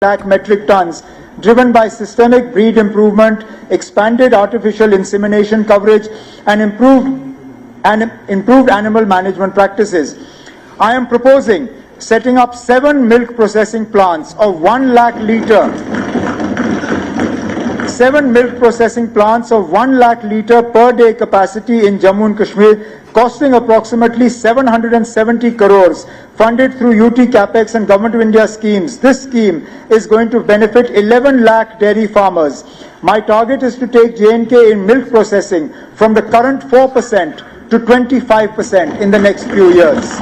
lakh metric tons, driven by systemic breed improvement, expanded artificial insemination coverage, and improved animal management practices. I am proposing setting up 7 milk processing plants of 1 lakh litre. 7 milk processing plants of 1 lakh litre per day capacity in Jammu and Kashmir, costing approximately 770 crores, funded through UT Capex and Government of India schemes. This scheme is going to benefit 11 lakh dairy farmers. My target is to take J&K in milk processing from the current 4% to 25% in the next few years.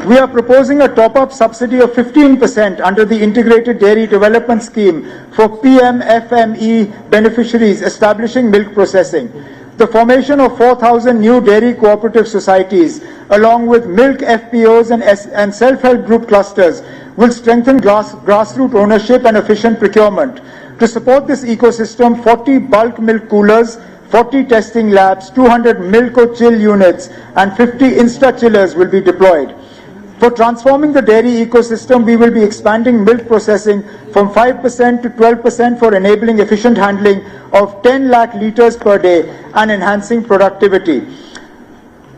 We are proposing a top-up subsidy of 15% under the Integrated Dairy Development Scheme for PMFME beneficiaries establishing milk processing. The formation of 4,000 new dairy cooperative societies, along with milk FPOs and self-help group clusters, will strengthen grassroots ownership and efficient procurement. To support this ecosystem, 40 bulk milk coolers, 40 testing labs, 200 Milko-Chill units, and 50 Insta-Chillers will be deployed. For transforming the dairy ecosystem, we will be expanding milk processing from 5% to 12% for enabling efficient handling of 10 lakh litres per day and enhancing productivity.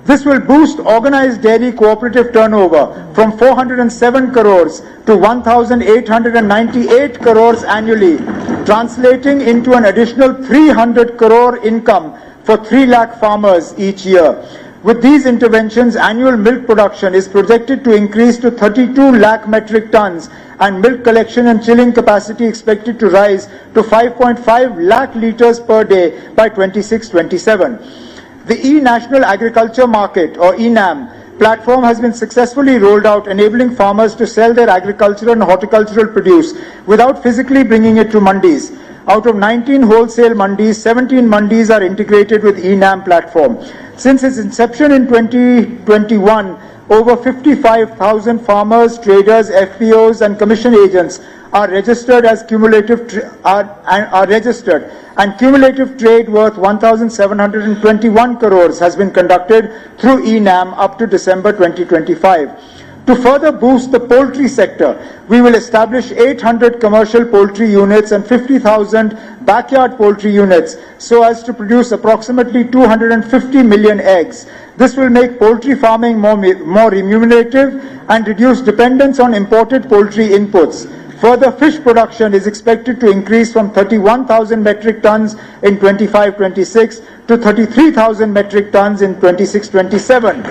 This will boost organized dairy cooperative turnover from 407 crores to 1,898 crores annually, translating into an additional 300 crore income for 3 lakh farmers each year. With these interventions, annual milk production is projected to increase to 32 lakh metric tons and milk collection and chilling capacity expected to rise to 5.5 lakh litres per day by 26-27. The E-National Agriculture Market, or ENAM, platform has been successfully rolled out, enabling farmers to sell their agricultural and horticultural produce without physically bringing it to mandis. Out of 19 wholesale mandis, 17 mandis are integrated with ENAM platform. Since its inception in 2021, over 55,000 farmers, traders, FPOs, and commission agents are registered as cumulative and cumulative trade worth 1,721 crores has been conducted through ENAM up to December 2025. To further boost the poultry sector, we will establish 800 commercial poultry units and 50,000 backyard poultry units so as to produce approximately 250 million eggs. This will make poultry farming more remunerative and reduce dependence on imported poultry inputs. Further, fish production is expected to increase from 31,000 metric tons in 25-26 to 33,000 metric tons in 26-27.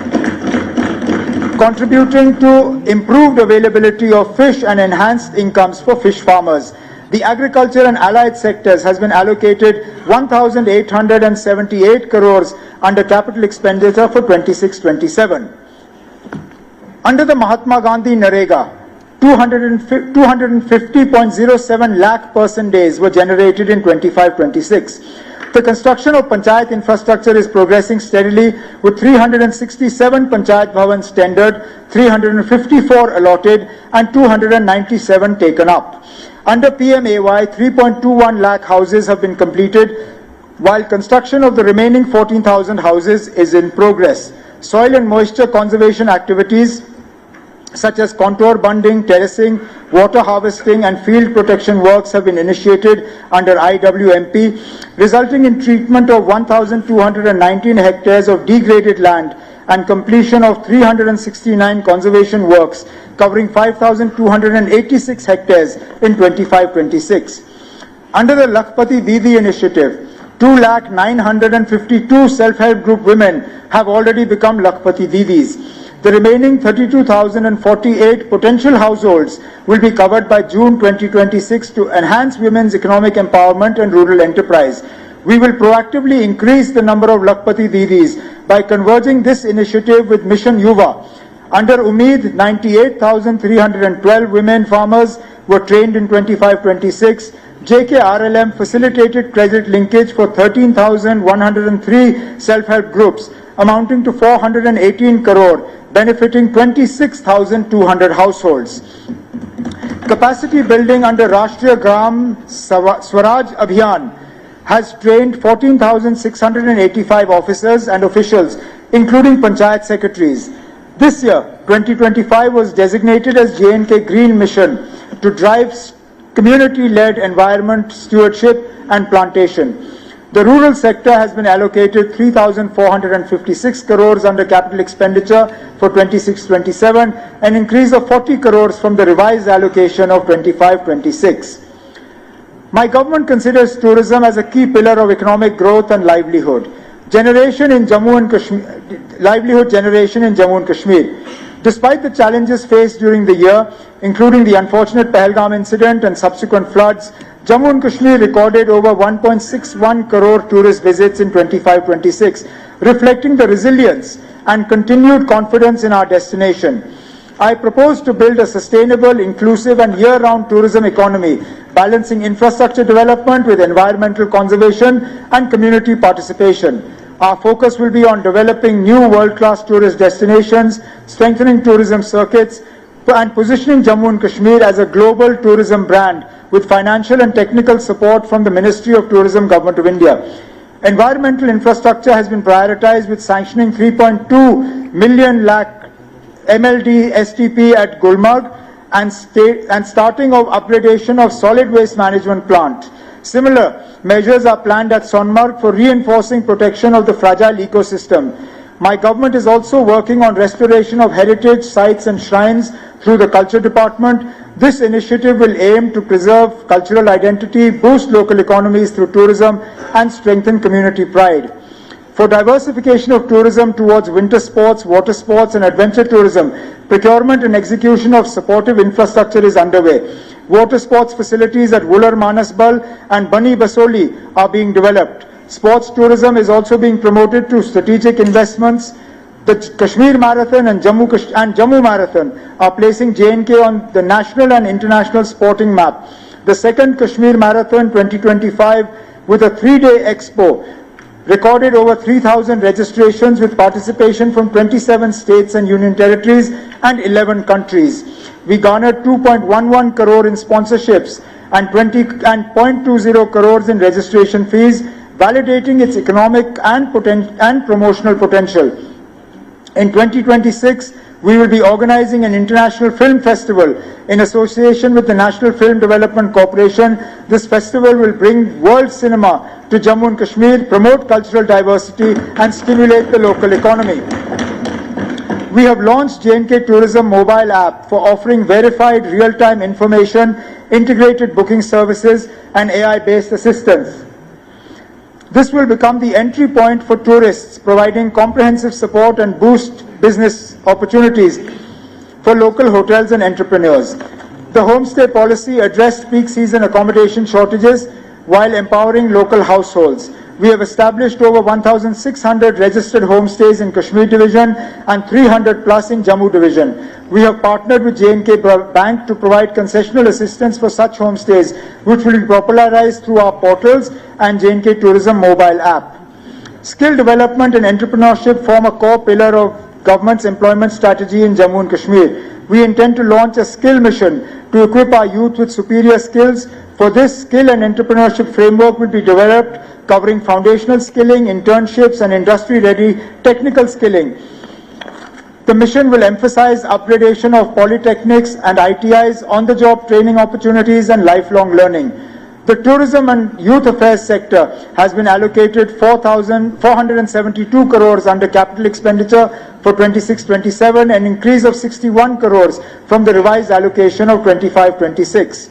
Contributing to improved availability of fish and enhanced incomes for fish farmers. The agriculture and allied sectors has been allocated 1,878 crores under capital expenditure for 26-27. Under the Mahatma Gandhi Narega, 250.07 lakh person days were generated in 25-26. The construction of Panchayat infrastructure is progressing steadily with 367 Panchayat Bhavans tendered, 354 allotted and 297 taken up. Under PMAY, 3.21 lakh houses have been completed, while construction of the remaining 14,000 houses is in progress. Soil and moisture conservation activities such as contour bunding, terracing, water harvesting and field protection works have been initiated under IWMP, resulting in treatment of 1,219 hectares of degraded land and completion of 369 conservation works covering 5,286 hectares in 25-26. Under the Lakhpati Didi initiative, 2,952 self-help group women have already become Lakhpati Didis. The remaining 32,048 potential households will be covered by June 2026 to enhance women's economic empowerment and rural enterprise. We will proactively increase the number of Lakhpati Didis by converging this initiative with Mission Yuva. Under Umeed, 98,312 women farmers were trained in 25-26. JKRLM facilitated credit linkage for 13,103 self-help groups, amounting to 418 crore, benefiting 26,200 households. Capacity building under Rashtriya Gram Swaraj Abhiyan has trained 14,685 officers and officials, including Panchayat secretaries. This year, 2025 was designated as J&K Green Mission to drive community-led environment stewardship and plantation. The rural sector has been allocated 3,456 crores under capital expenditure for 26-27, an increase of 40 crores from the revised allocation of 25-26. My government considers tourism as a key pillar of economic growth and livelihood generation in Jammu and Kashmir. Despite the challenges faced during the year, including the unfortunate Pahalgam incident and subsequent floods, Jammu and Kashmir recorded over 1.61 crore tourist visits in 25-26, reflecting the resilience and continued confidence in our destination. I propose to build a sustainable, inclusive and year-round tourism economy, balancing infrastructure development with environmental conservation and community participation. Our focus will be on developing new world-class tourist destinations, strengthening tourism circuits, and positioning Jammu and Kashmir as a global tourism brand with financial and technical support from the Ministry of Tourism, Government of India. Environmental infrastructure has been prioritized with sanctioning 3.2 million lakh MLD STP at Gulmarg and starting of upgradation of solid waste management plant. Similar measures are planned at Sonmarg for reinforcing protection of the fragile ecosystem. My government is also working on restoration of heritage sites and shrines through the Culture Department. This initiative will aim to preserve cultural identity, boost local economies through tourism, and strengthen community pride. For diversification of tourism towards winter sports, water sports, and adventure tourism, procurement and execution of supportive infrastructure is underway. Water sports facilities at Wular Manasbal and Bani Basoli are being developed. Sports tourism is also being promoted through strategic investments. The Kashmir Marathon and Jammu Marathon are placing J&K on the national and international sporting map. The second Kashmir Marathon 2025 with a 3-day expo recorded over 3,000 registrations with participation from 27 states and union territories and 11 countries. We garnered 2.11 crore in sponsorships and 0.20 crores in registration fees, validating its economic and promotional potential. In 2026, we will be organizing an international film festival in association with the National Film Development Corporation. This festival will bring world cinema to Jammu and Kashmir, promote cultural diversity and stimulate the local economy. We have launched J&K Tourism mobile app for offering verified real-time information, integrated booking services and AI-based assistance. This will become the entry point for tourists, providing comprehensive support and boost business opportunities for local hotels and entrepreneurs. The homestay policy addressed peak season accommodation shortages while empowering local households. We have established over 1,600 registered homestays in Kashmir Division and 300 plus in Jammu Division. We have partnered with J&K Bank to provide concessional assistance for such homestays, which will be popularized through our portals and J&K Tourism mobile app. Skill development and entrepreneurship form a core pillar of government's employment strategy in Jammu and Kashmir. We intend to launch a skill mission to equip our youth with superior skills. For this, skill and entrepreneurship framework will be developed, covering foundational skilling, internships, and industry-ready technical skilling. The mission will emphasize upgradation of polytechnics and ITIs, on-the-job training opportunities, and lifelong learning. The tourism and youth affairs sector has been allocated 472 crores under capital expenditure for 26-27, an increase of 61 crores from the revised allocation of 25-26.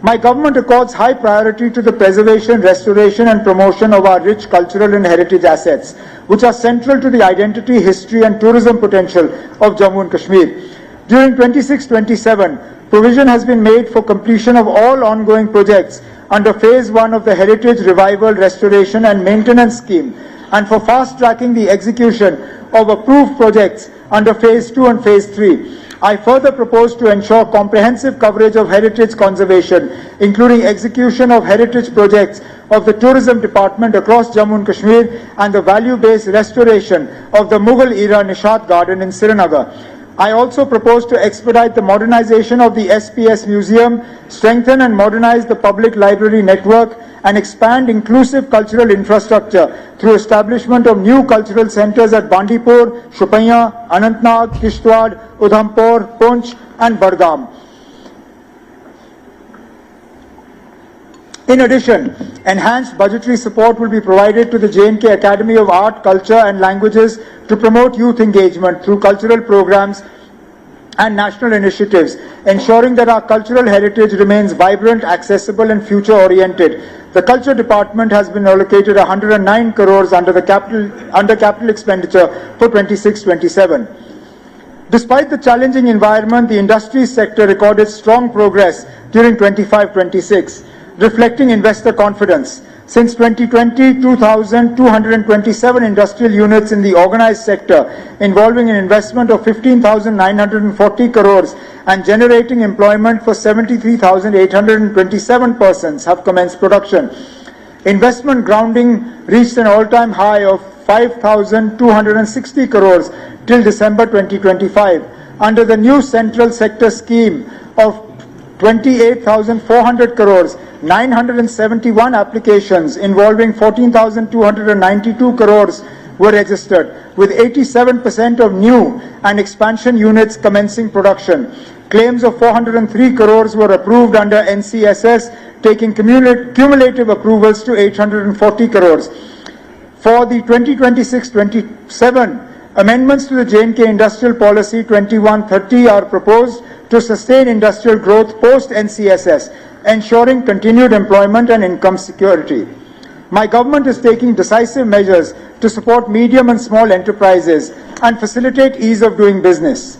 My government accords high priority to the preservation, restoration and promotion of our rich cultural and heritage assets, which are central to the identity, history and tourism potential of Jammu and Kashmir. During 26-27, provision has been made for completion of all ongoing projects under Phase 1 of the Heritage Revival, Restoration and Maintenance Scheme, and for fast-tracking the execution of approved projects under Phase 2 and Phase 3. I further propose to ensure comprehensive coverage of heritage conservation, including execution of heritage projects of the Tourism Department across Jammu and Kashmir and the value-based restoration of the Mughal-era Nishat Garden in Srinagar. I also propose to expedite the modernization of the SPS Museum, strengthen and modernize the public library network, and expand inclusive cultural infrastructure through establishment of new cultural centers at Bandipur, Shopaiya, Anantnag, Kishtwad, Udhampur, Poonch, and Budgam. In addition, enhanced budgetary support will be provided to the J&K Academy of Art, Culture and Languages to promote youth engagement through cultural programs and national initiatives, ensuring that our cultural heritage remains vibrant, accessible and future-oriented. The Culture Department has been allocated 109 crores under capital expenditure for 26-27. Despite the challenging environment, the industry sector recorded strong progress during 25-26, reflecting investor confidence. Since 2020, 2,227 industrial units in the organized sector, involving an investment of 15,940 crores and generating employment for 73,827 persons, have commenced production. Investment grounding reached an all-time high of 5,260 crores till December 2025. Under the new central sector scheme of 28,400 crores, 971 applications involving 14,292 crores were registered, with 87% of new and expansion units commencing production. Claims of 403 crores were approved under NCSS, taking cumulative approvals to 840 crores. For the 2026-27, amendments to the J&K Industrial Policy 2130 are proposed to sustain industrial growth post-NCSS, ensuring continued employment and income security. My government is taking decisive measures to support medium and small enterprises and facilitate ease of doing business.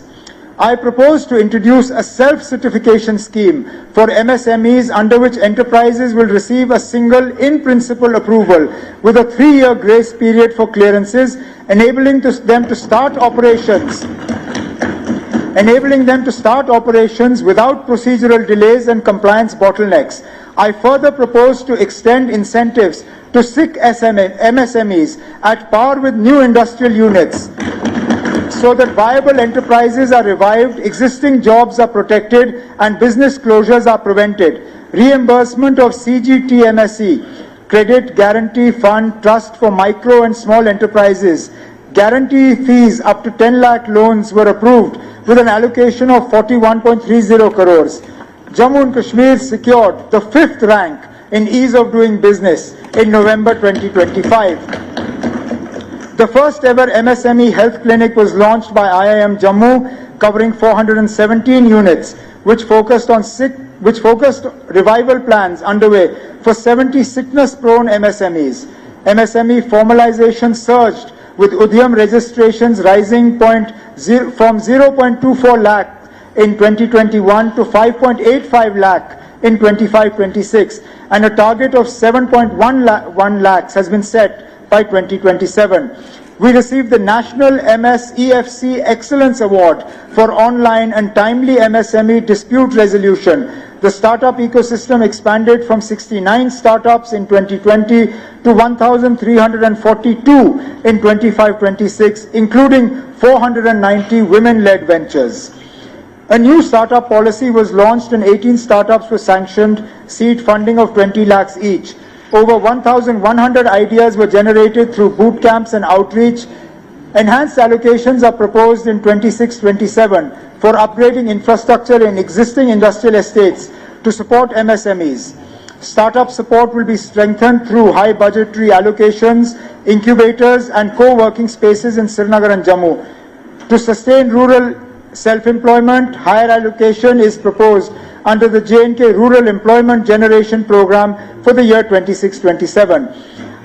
I propose to introduce a self-certification scheme for MSMEs under which enterprises will receive a single in-principle approval with a 3-year grace period for clearances, enabling them to start operations without procedural delays and compliance bottlenecks. I further propose to extend incentives to SIC MSMEs at par with new industrial units, so that viable enterprises are revived, existing jobs are protected, and business closures are prevented. Reimbursement of CGTMSE, Credit Guarantee Fund Trust for Micro and Small Enterprises, guarantee fees up to 10 lakh loans were approved with an allocation of 41.30 crores. Jammu and Kashmir secured the 5th rank in ease of doing business in November 2025. The first ever MSME health clinic was launched by IIM Jammu, covering 417 units, which focused revival plans underway for 70 sickness-prone MSMEs. MSME formalization surged, with Udyam registrations rising from 0.24 lakh in 2021 to 5.85 lakh in 25-26, and a target of 7.1 lakhs has been set by 2027. We received the National MS-EFC Excellence Award for online and timely MSME dispute resolution. The startup ecosystem expanded from 69 startups in 2020 to 1,342 in 25-26, including 490 women-led ventures. A new startup policy was launched and 18 startups were sanctioned, seed funding of 20 lakhs each. Over 1,100 ideas were generated through boot camps and outreach. Enhanced allocations are proposed in 26-27 for upgrading infrastructure in existing industrial estates to support MSMEs. Startup support will be strengthened through high budgetary allocations, incubators and co-working spaces in Srinagar and Jammu. To sustain rural self-employment, higher allocation is proposed under the J&K Rural Employment Generation Program for the year 26-27.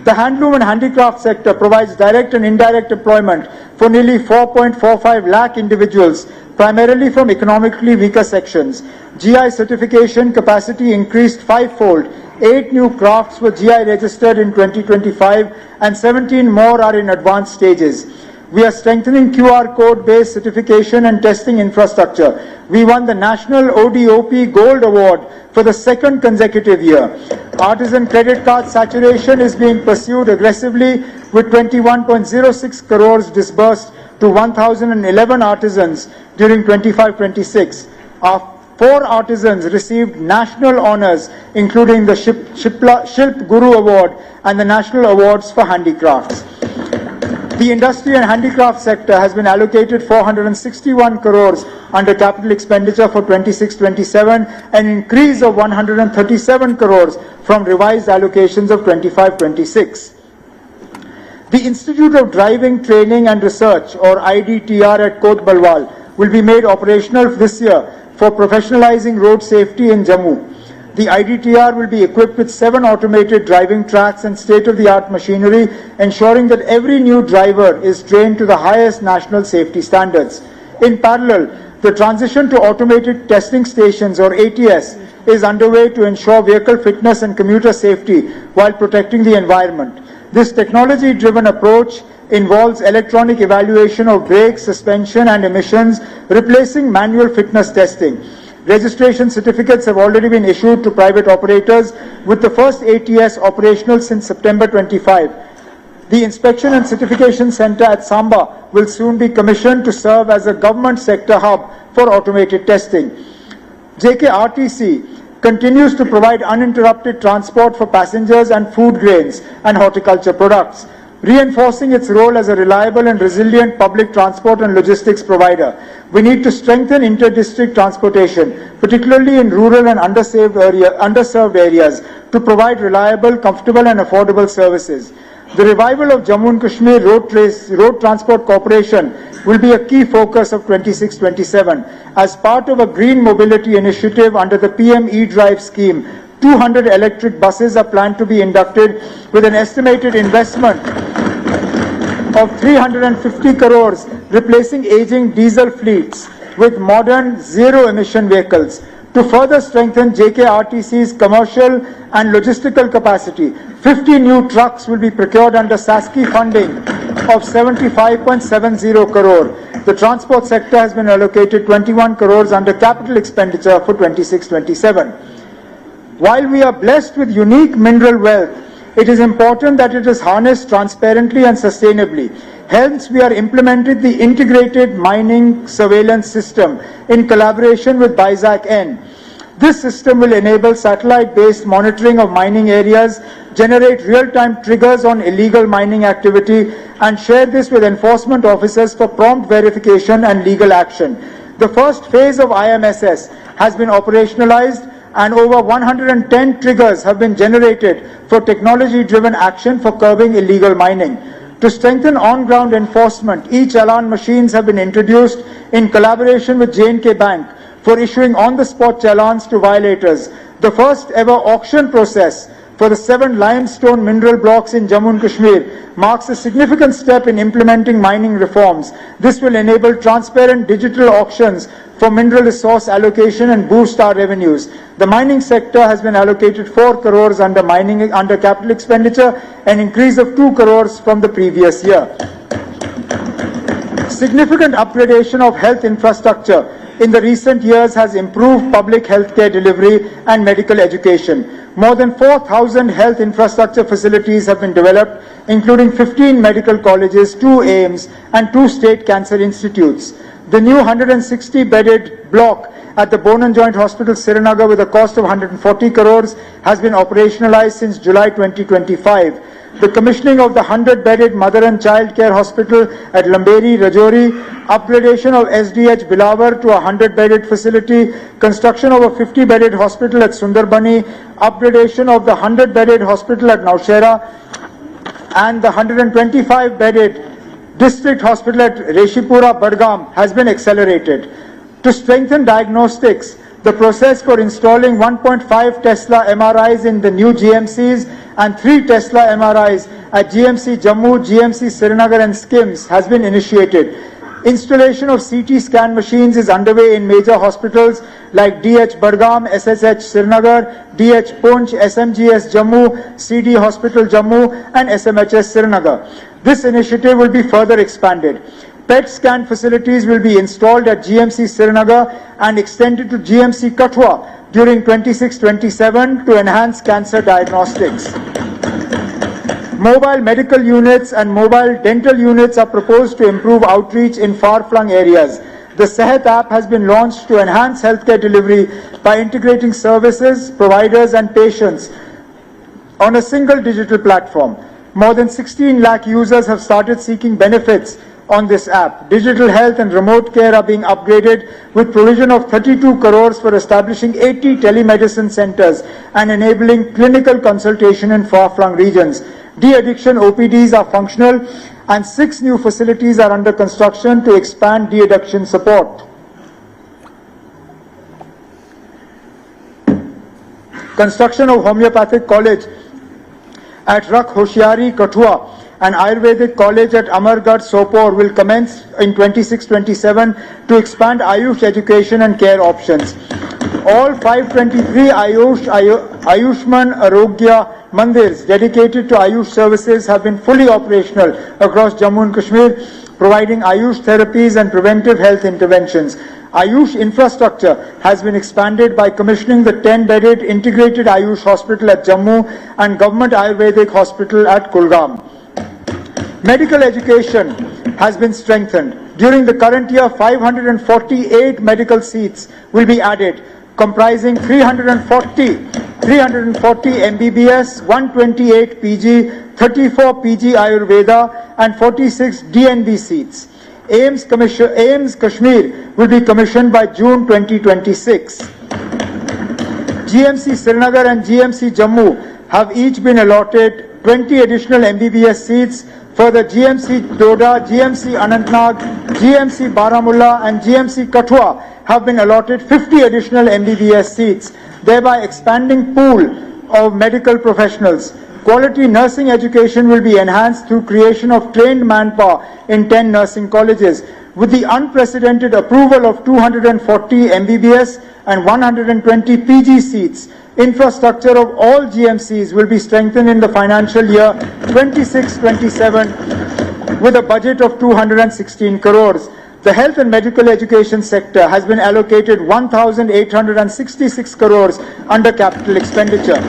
The handloom and handicraft sector provides direct and indirect employment for nearly 4.45 lakh individuals, primarily from economically weaker sections. GI certification capacity increased 5-fold. 8 new crafts were GI registered in 2025 and 17 more are in advanced stages. We are strengthening QR code-based certification and testing infrastructure. We won the National ODOP Gold Award for the 2nd consecutive year. Artisan credit card saturation is being pursued aggressively, with 21.06 crores disbursed to 1,011 artisans during 25-26. Our 4 artisans received national honors, including the Shilp Guru Award and the National Awards for Handicrafts. The industry and handicraft sector has been allocated 461 crores under capital expenditure for 26-27, an increase of 137 crores from revised allocations of 25-26. The Institute of Driving, Training and Research, or IDTR at Kot Balwal, will be made operational this year for professionalizing road safety in Jammu. The IDTR will be equipped with 7 automated driving tracks and state-of-the-art machinery, ensuring that every new driver is trained to the highest national safety standards. In parallel, the transition to automated testing stations, or ATS, is underway to ensure vehicle fitness and commuter safety while protecting the environment. This technology-driven approach involves electronic evaluation of brakes, suspension and emissions, replacing manual fitness testing. Registration certificates have already been issued to private operators, with the first ATS operational since September 25. The Inspection and Certification Center at Samba will soon be commissioned to serve as a government sector hub for automated testing. JKRTC continues to provide uninterrupted transport for passengers and food grains and horticulture products, reinforcing its role as a reliable and resilient public transport and logistics provider. We need to strengthen inter-district transportation, particularly in rural and underserved areas, to provide reliable, comfortable and affordable services. The revival of Jammu and Kashmir Road Transport Corporation will be a key focus of 26-27. As part of a green mobility initiative under the PM E-Drive scheme, 200 electric buses are planned to be inducted with an estimated investment of 350 crores, replacing aging diesel fleets with modern zero-emission vehicles. To further strengthen JKRTC's commercial and logistical capacity, 50 new trucks will be procured under SASKI funding of 75.70 crore. The transport sector has been allocated 21 crores under capital expenditure for 26-27. While we are blessed with unique mineral wealth, it is important that it is harnessed transparently and sustainably. Hence, we are implementing the integrated mining surveillance system in collaboration with BISAC-N. This system will enable satellite-based monitoring of mining areas, generate real-time triggers on illegal mining activity, and share this with enforcement officers for prompt verification and legal action. The first phase of IMSS has been operationalized, and over 110 triggers have been generated for technology-driven action for curbing illegal mining. To strengthen on-ground enforcement, e-challan machines have been introduced in collaboration with J&K Bank for issuing on-the-spot challans to violators. The first ever auction process for the 7 limestone mineral blocks in Jammu and Kashmir marks a significant step in implementing mining reforms. This will enable transparent digital auctions for mineral resource allocation and boost our revenues. The mining sector has been allocated 4 crores under capital expenditure, an increase of 2 crores from the previous year. Significant upgradation of health infrastructure in the recent years has improved public healthcare delivery and medical education. More than 4,000 health infrastructure facilities have been developed, including 15 medical colleges, 2 AIIMS and 2 state cancer institutes. The new 160-bedded block at the Bone and Joint Hospital, Srinagar, with a cost of 140 crores, has been operationalized since July 2025. The commissioning of the 100-bedded Mother and Child Care Hospital at Lamberi, Rajouri, upgradation of SDH Bilawar to a 100-bedded facility, construction of a 50-bedded hospital at Sundarbani, upgradation of the 100-bedded hospital at Naushera, and the 125-bedded district hospital at Reshipura, Badgam has been accelerated. To strengthen diagnostics, the process for installing 1.5 Tesla MRIs in the new GMCs and 3 Tesla MRIs at GMC Jammu, GMC Srinagar and SKIMS has been initiated. Installation of CT scan machines is underway in major hospitals like DH Badgam, SSH Srinagar, DH Poonch, SMGS Jammu, CD Hospital Jammu and SMHS Srinagar. This initiative will be further expanded. PET scan facilities will be installed at GMC Srinagar and extended to GMC Kathua during 26-27 to enhance cancer diagnostics. Mobile medical units and mobile dental units are proposed to improve outreach in far-flung areas. The Sehat app has been launched to enhance healthcare delivery by integrating services, providers and patients on a single digital platform. More than 16 lakh users have started seeking benefits on this app. Digital health and remote care are being upgraded with provision of 32 crores for establishing 80 telemedicine centers and enabling clinical consultation in far-flung regions. De-addiction OPDs are functional and 6 new facilities are under construction to expand de-addiction support. Construction of homeopathic college at Rakh Hoshiari, Kathua, and Ayurvedic College at Amargarh, Sopore will commence in 26-27 to expand Ayush education and care options. All 523 Ayushman Arogya Mandirs dedicated to Ayush services have been fully operational across Jammu and Kashmir, providing Ayush therapies and preventive health interventions. Ayush infrastructure has been expanded by commissioning the 10-bedded integrated Ayush hospital at Jammu and Government Ayurvedic Hospital at Kulgam. Medical education has been strengthened. During the current year, 548 medical seats will be added, comprising 340 MBBS, 128 PG, 34 PG Ayurveda and 46 DNB seats. AIMS Kashmir will be commissioned by June 2026. GMC Srinagar and GMC Jammu have each been allotted 20 additional MBBS seats. Further, GMC Doda, GMC Anantnag, GMC Baramulla and GMC Kathua have been allotted 50 additional MBBS seats, thereby expanding pool of medical professionals. Quality nursing education will be enhanced through creation of trained manpower in 10 nursing colleges. With the unprecedented approval of 240 MBBS and 120 PG seats, infrastructure of all GMCs will be strengthened in the financial year 26-27 with a budget of 216 crores. The health and medical education sector has been allocated 1,866 crores under capital expenditure.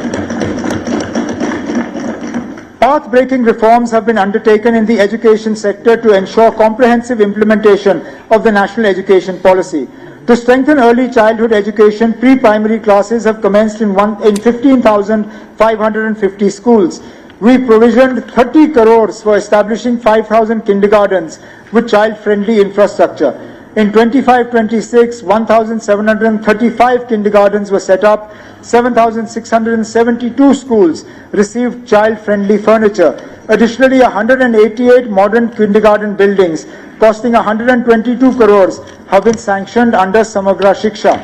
Path-breaking reforms have been undertaken in the education sector to ensure comprehensive implementation of the national education policy. To strengthen early childhood education, pre-primary classes have commenced in 15,550 schools. We provisioned 30 crores for establishing 5,000 kindergartens with child-friendly infrastructure. In 25-26, 1,735 kindergartens were set up, 7,672 schools received child-friendly furniture. Additionally, 188 modern kindergarten buildings costing 122 crores have been sanctioned under Samagra Shiksha.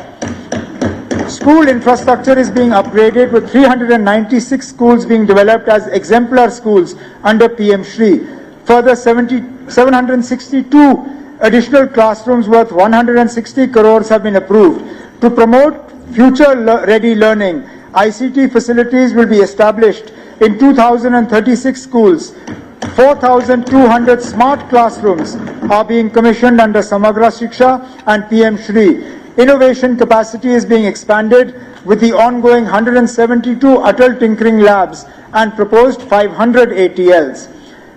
School infrastructure is being upgraded with 396 schools being developed as exemplar schools under PM Shri. Further, 762 additional classrooms worth 160 crores have been approved. To promote future-ready learning, ICT facilities will be established in 2,036 schools. 4,200 smart classrooms are being commissioned under Samagra Shiksha and PM Shri. Innovation capacity is being expanded with the ongoing 172 Atal Tinkering Labs and proposed 500 ATLs.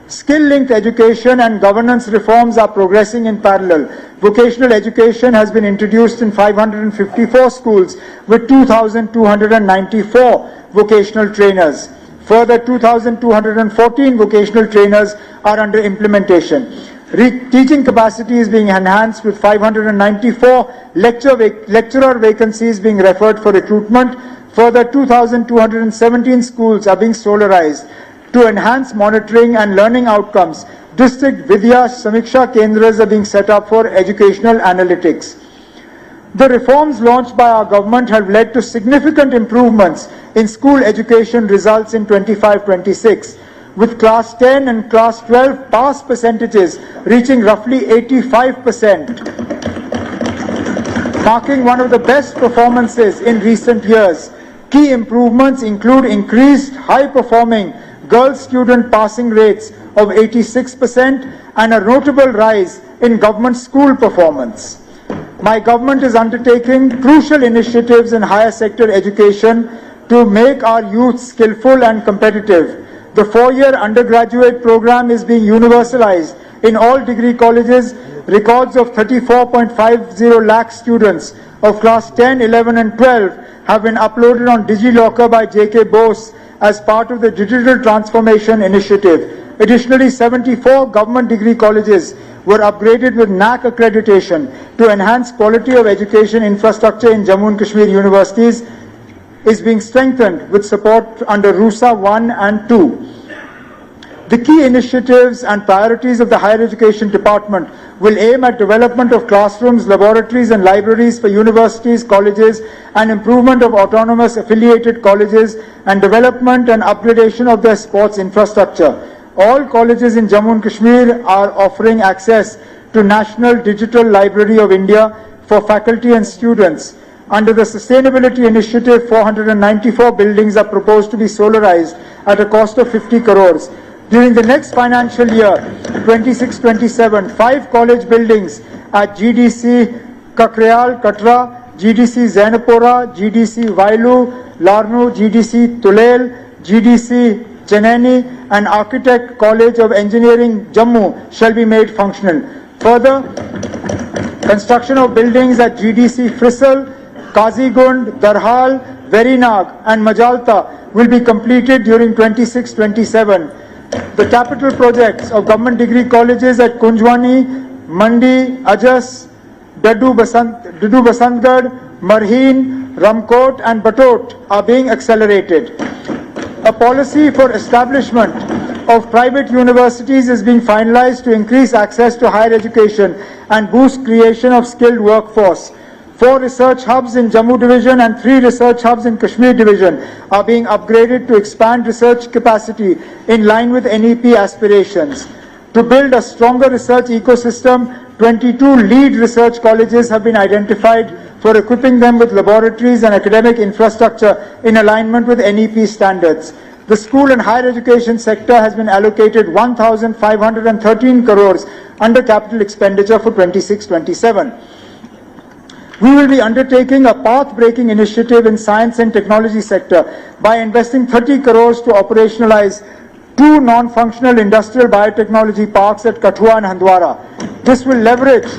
Skill-linked education and governance reforms are progressing in parallel. Vocational education has been introduced in 554 schools with 2,294 vocational trainers. Further, 2,214 vocational trainers are under implementation. Teaching capacity is being enhanced with 594 lecturer vacancies being referred for recruitment. Further, 2,217 schools are being solarized. To enhance monitoring and learning outcomes, District Vidya Samiksha Kendras are being set up for educational analytics. The reforms launched by our government have led to significant improvements in school education results in 25-26, with Class 10 and Class 12 pass percentages reaching roughly 85%, marking one of the best performances in recent years. Key improvements include increased high-performing girl student passing rates of 86% and a notable rise in government school performance. My government is undertaking crucial initiatives in higher sector education to make our youth skillful and competitive. The 4-year undergraduate program is being universalized in all degree colleges. Records of 34.50 lakh students of class 10, 11 and 12 have been uploaded on DigiLocker by JK Bose as part of the Digital Transformation Initiative. Additionally, 74 government degree colleges were upgraded with NAC accreditation to enhance quality of education infrastructure in Jammu and Kashmir universities is being strengthened with support under RUSA 1 and 2. The key initiatives and priorities of the Higher Education Department will aim at development of classrooms, laboratories and libraries for universities, colleges and improvement of autonomous affiliated colleges and development and upgradation of their sports infrastructure. All colleges in Jammu and Kashmir are offering access to National Digital Library of India for faculty and students. Under the Sustainability Initiative, 494 buildings are proposed to be solarized at a cost of 50 crores. During the next financial year, 26-27, 5 college buildings at GDC Kakrayal, Katra, GDC Zainapura, GDC Vailu, Larnu, GDC Tulel, GDC Cheneni and Architect College of Engineering Jammu shall be made functional. Further, construction of buildings at GDC Frisal, Kazigund, Darhal, Verinag and Majalta will be completed during 26-27. The capital projects of government degree colleges at Kunjwani, Mandi, Ajas, Dadu Basantgarh, Marheen, Ramkot and Batot are being accelerated. A policy for establishment of private universities is being finalized to increase access to higher education and boost creation of skilled workforce. 4 research hubs in Jammu Division and 3 research hubs in Kashmir Division are being upgraded to expand research capacity in line with NEP aspirations. To build a stronger research ecosystem, 22 lead research colleges have been identified for equipping them with laboratories and academic infrastructure in alignment with NEP standards. The school and higher education sector has been allocated 1,513 crores under capital expenditure for 26-27. We will be undertaking a path-breaking initiative in science and technology sector by investing 30 crores to operationalize 2 non-functional industrial biotechnology parks at Kathua and Handwara. This will leverage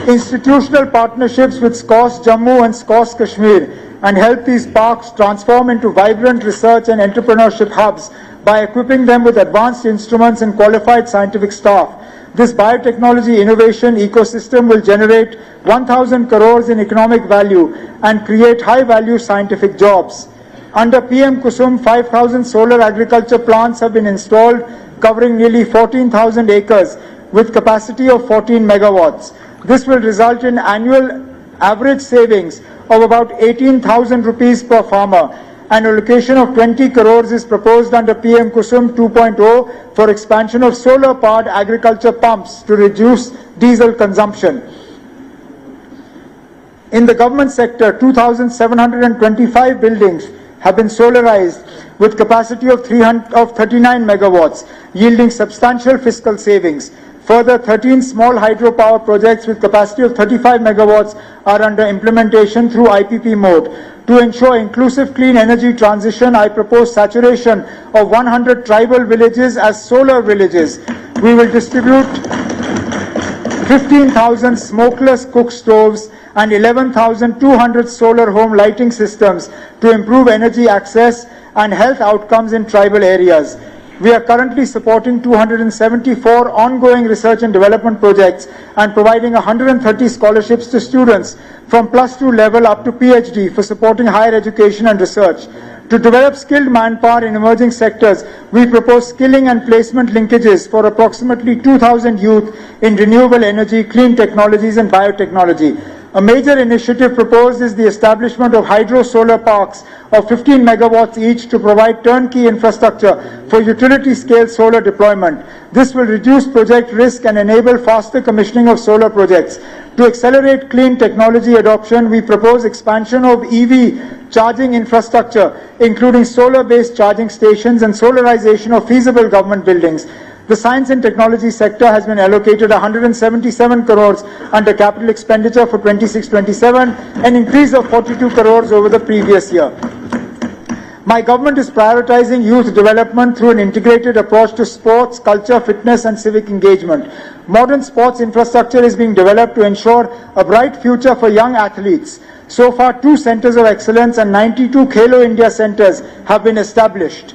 institutional partnerships with SCOS Jammu and SCOS Kashmir and help these parks transform into vibrant research and entrepreneurship hubs by equipping them with advanced instruments and qualified scientific staff. This biotechnology innovation ecosystem will generate 1,000 crores in economic value and create high-value scientific jobs. Under PM Kusum, 5,000 solar agriculture plants have been installed, covering nearly 14,000 acres with capacity of 14 megawatts. This will result in annual average savings of about 18,000 rupees per farmer. An allocation of 20 crores is proposed under PM Kusum 2.0 for expansion of solar-powered agriculture pumps to reduce diesel consumption. In the government sector, 2,725 buildings have been solarized with capacity of 39 megawatts, yielding substantial fiscal savings. Further, 13 small hydropower projects with capacity of 35 megawatts are under implementation through IPP mode. To ensure inclusive clean energy transition, I propose saturation of 100 tribal villages as solar villages. We will distribute 15,000 smokeless cook stoves and 11,200 solar home lighting systems to improve energy access and health outcomes in tribal areas. We are currently supporting 274 ongoing research and development projects and providing 130 scholarships to students from +2 level up to PhD for supporting higher education and research. To develop skilled manpower in emerging sectors, we propose skilling and placement linkages for approximately 2,000 youth in renewable energy, clean technologies and biotechnology. A major initiative proposed is the establishment of hydro-solar parks of 15 megawatts each to provide turnkey infrastructure for utility-scale solar deployment. This will reduce project risk and enable faster commissioning of solar projects. To accelerate clean technology adoption, we propose expansion of EV charging infrastructure, including solar-based charging stations and solarization of feasible government buildings. The science and technology sector has been allocated 177 crores under capital expenditure for 26-27, an increase of 42 crores over the previous year. My government is prioritizing youth development through an integrated approach to sports, culture, fitness and civic engagement. Modern sports infrastructure is being developed to ensure a bright future for young athletes. So far, 2 centers of excellence and 92 Khelo India centers have been established.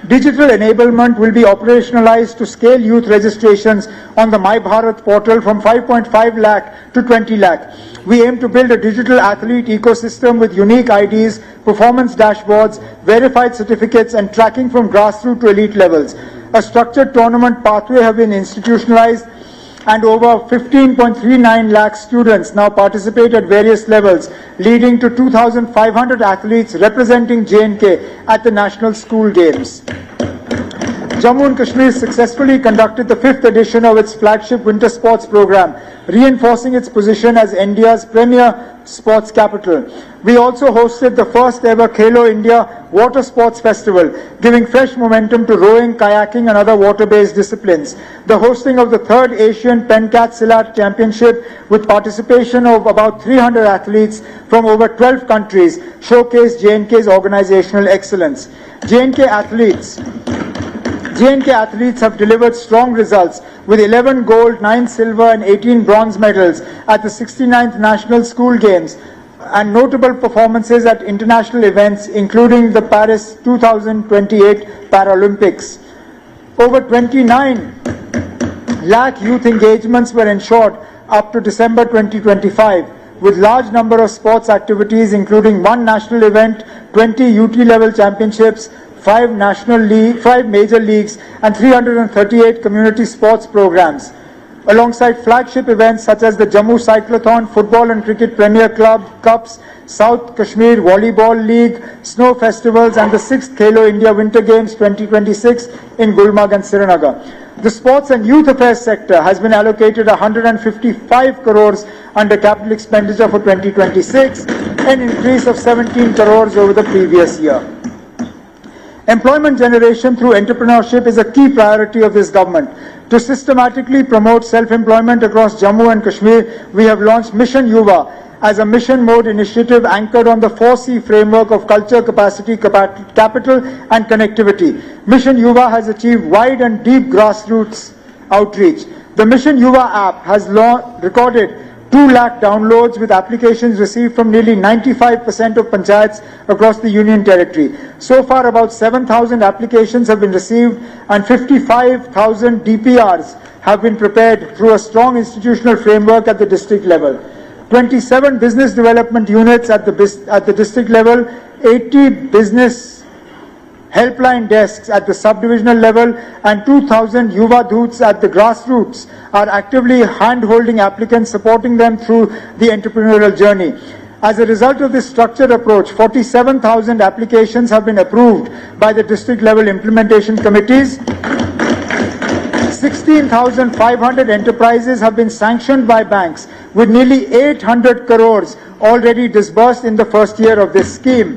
Digital enablement will be operationalized to scale youth registrations on the My Bharat portal from 5.5 lakh to 20 lakh. We aim to build a digital athlete ecosystem with unique IDs, performance dashboards, verified certificates and tracking from grassroots to elite levels. A structured tournament pathway have been institutionalized and over 15.39 lakh students now participate at various levels, leading to 2,500 athletes representing J&K at the National School Games. Jammu and Kashmir successfully conducted the 5th edition of its flagship winter sports program, reinforcing its position as India's premier sports capital. We also hosted the first ever Khelo India Water Sports Festival, giving fresh momentum to rowing, kayaking and other water-based disciplines. The hosting of the 3rd Asian Pencat Silat Championship with participation of about 300 athletes from over 12 countries showcased J&K's organizational excellence. J&K athletes have delivered strong results with 11 gold, 9 silver and 18 bronze medals at the 69th National School Games and notable performances at international events including the Paris 2028 Paralympics. Over 29 lakh youth engagements were ensured up to December 2025 with large number of sports activities including 1 national event, 20 UT level championships, 5 major leagues and 338 community sports programs. Alongside flagship events such as the Jammu Cyclothon, Football and Cricket Premier Club Cups, South Kashmir Volleyball League, Snow Festivals and the 6th Khelo India Winter Games 2026 in Gulmarg and Srinagar. The sports and youth affairs sector has been allocated 155 crores under capital expenditure for 2026, an increase of 17 crores over the previous year. Employment generation through entrepreneurship is a key priority of this government. To systematically promote self-employment across Jammu and Kashmir, we have launched Mission Yuva as a mission mode initiative anchored on the 4C framework of culture, capacity, capital and connectivity. Mission Yuva has achieved wide and deep grassroots outreach. The Mission Yuva app has recorded 2 lakh downloads with applications received from nearly 95% of panchayats across the Union Territory. So far, about 7,000 applications have been received and 55,000 DPRs have been prepared through a strong institutional framework at the district level. 27 business development units at the district level, 80 business helpline desks at the sub-divisional level and 2,000 Yuva Doots at the grassroots are actively hand-holding applicants, supporting them through the entrepreneurial journey. As a result of this structured approach, 47,000 applications have been approved by the district level implementation committees. 16,500 enterprises have been sanctioned by banks with nearly 800 crores already disbursed in the first year of this scheme.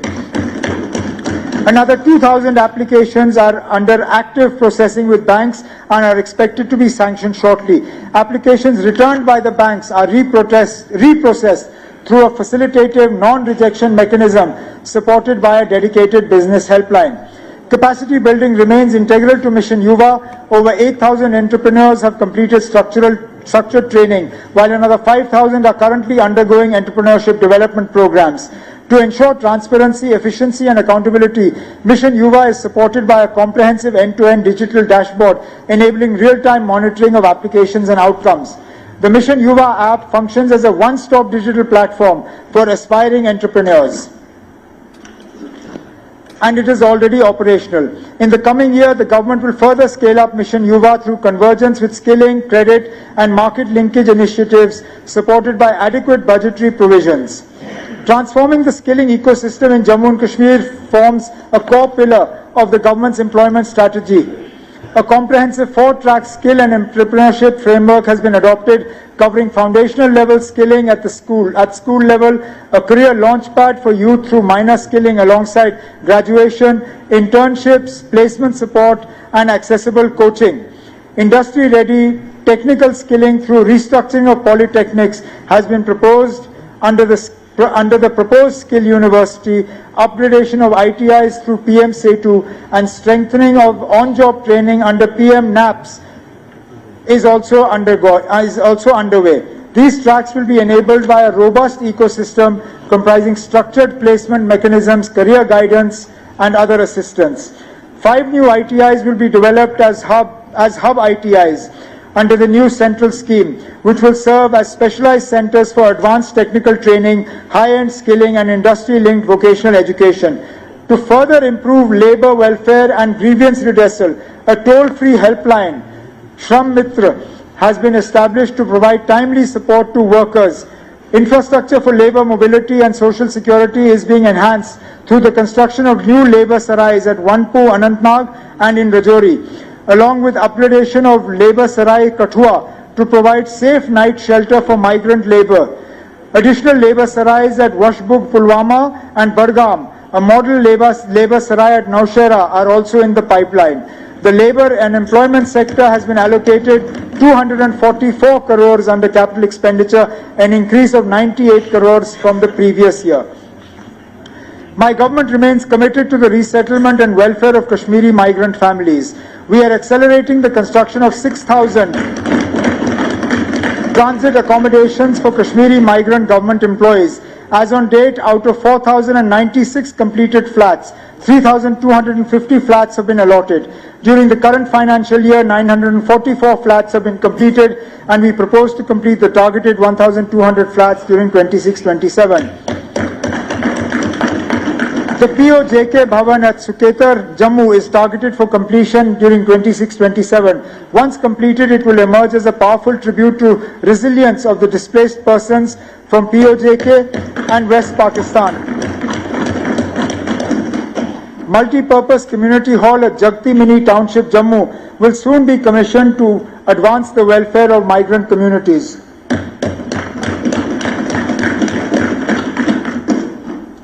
Another 2,000 applications are under active processing with banks and are expected to be sanctioned shortly. Applications returned by the banks are reprocessed through a facilitative non-rejection mechanism supported by a dedicated business helpline. Capacity building remains integral to Mission Yuva. Over 8,000 entrepreneurs have completed structured training, while another 5,000 are currently undergoing entrepreneurship development programs. To ensure transparency, efficiency and accountability, Mission Yuva is supported by a comprehensive end-to-end digital dashboard enabling real-time monitoring of applications and outcomes. The Mission Yuva app functions as a one-stop digital platform for aspiring entrepreneurs, and it is already operational. In the coming year, the government will further scale up Mission Yuva through convergence with skilling, credit and market linkage initiatives supported by adequate budgetary provisions. Transforming the skilling ecosystem in Jammu and Kashmir forms a core pillar of the government's employment strategy. A comprehensive 4-track skill and entrepreneurship framework has been adopted, covering foundational level skilling at school level, a career launchpad for youth through minor skilling alongside graduation, internships, placement support and accessible coaching. Industry-ready technical skilling through restructuring of polytechnics has been proposed under the under the proposed skill university, upgradation of ITIs through PM Setu, and strengthening of on-job training under PM NAPS is also underway. These tracks will be enabled by a robust ecosystem comprising structured placement mechanisms, career guidance, and other assistance. 5 new ITIs will be developed as hub ITIs under the new central scheme, which will serve as specialized centers for advanced technical training, high-end skilling, and industry-linked vocational education. To further improve labor welfare and grievance redressal, a toll-free helpline, Shram Mitra, has been established to provide timely support to workers. Infrastructure for labor mobility and social security is being enhanced through the construction of new labor sarais at Wanpo, Anantnag, and in Rajouri, along with upgradation of labor sarai Kathua to provide safe night shelter for migrant labor. Additional labor sarais at Washbug, Pulwama, and Bargam, a model labor sarai at Naushera, are also in the pipeline. The labor and employment sector has been allocated 244 crores under capital expenditure, an increase of 98 crores from the previous year. My government remains committed to the resettlement and welfare of Kashmiri migrant families. We are accelerating the construction of 6,000 transit accommodations for Kashmiri migrant government employees. As on date, out of 4,096 completed flats, 3,250 flats have been allotted. During the current financial year, 944 flats have been completed, and we propose to complete the targeted 1,200 flats during 26-27. The POJK Bhavan at Suketar, Jammu is targeted for completion during 26-27. Once completed, it will emerge as a powerful tribute to resilience of the displaced persons from POJK and West Pakistan. Multi-purpose community hall at Jagti Mini Township, Jammu will soon be commissioned to advance the welfare of migrant communities.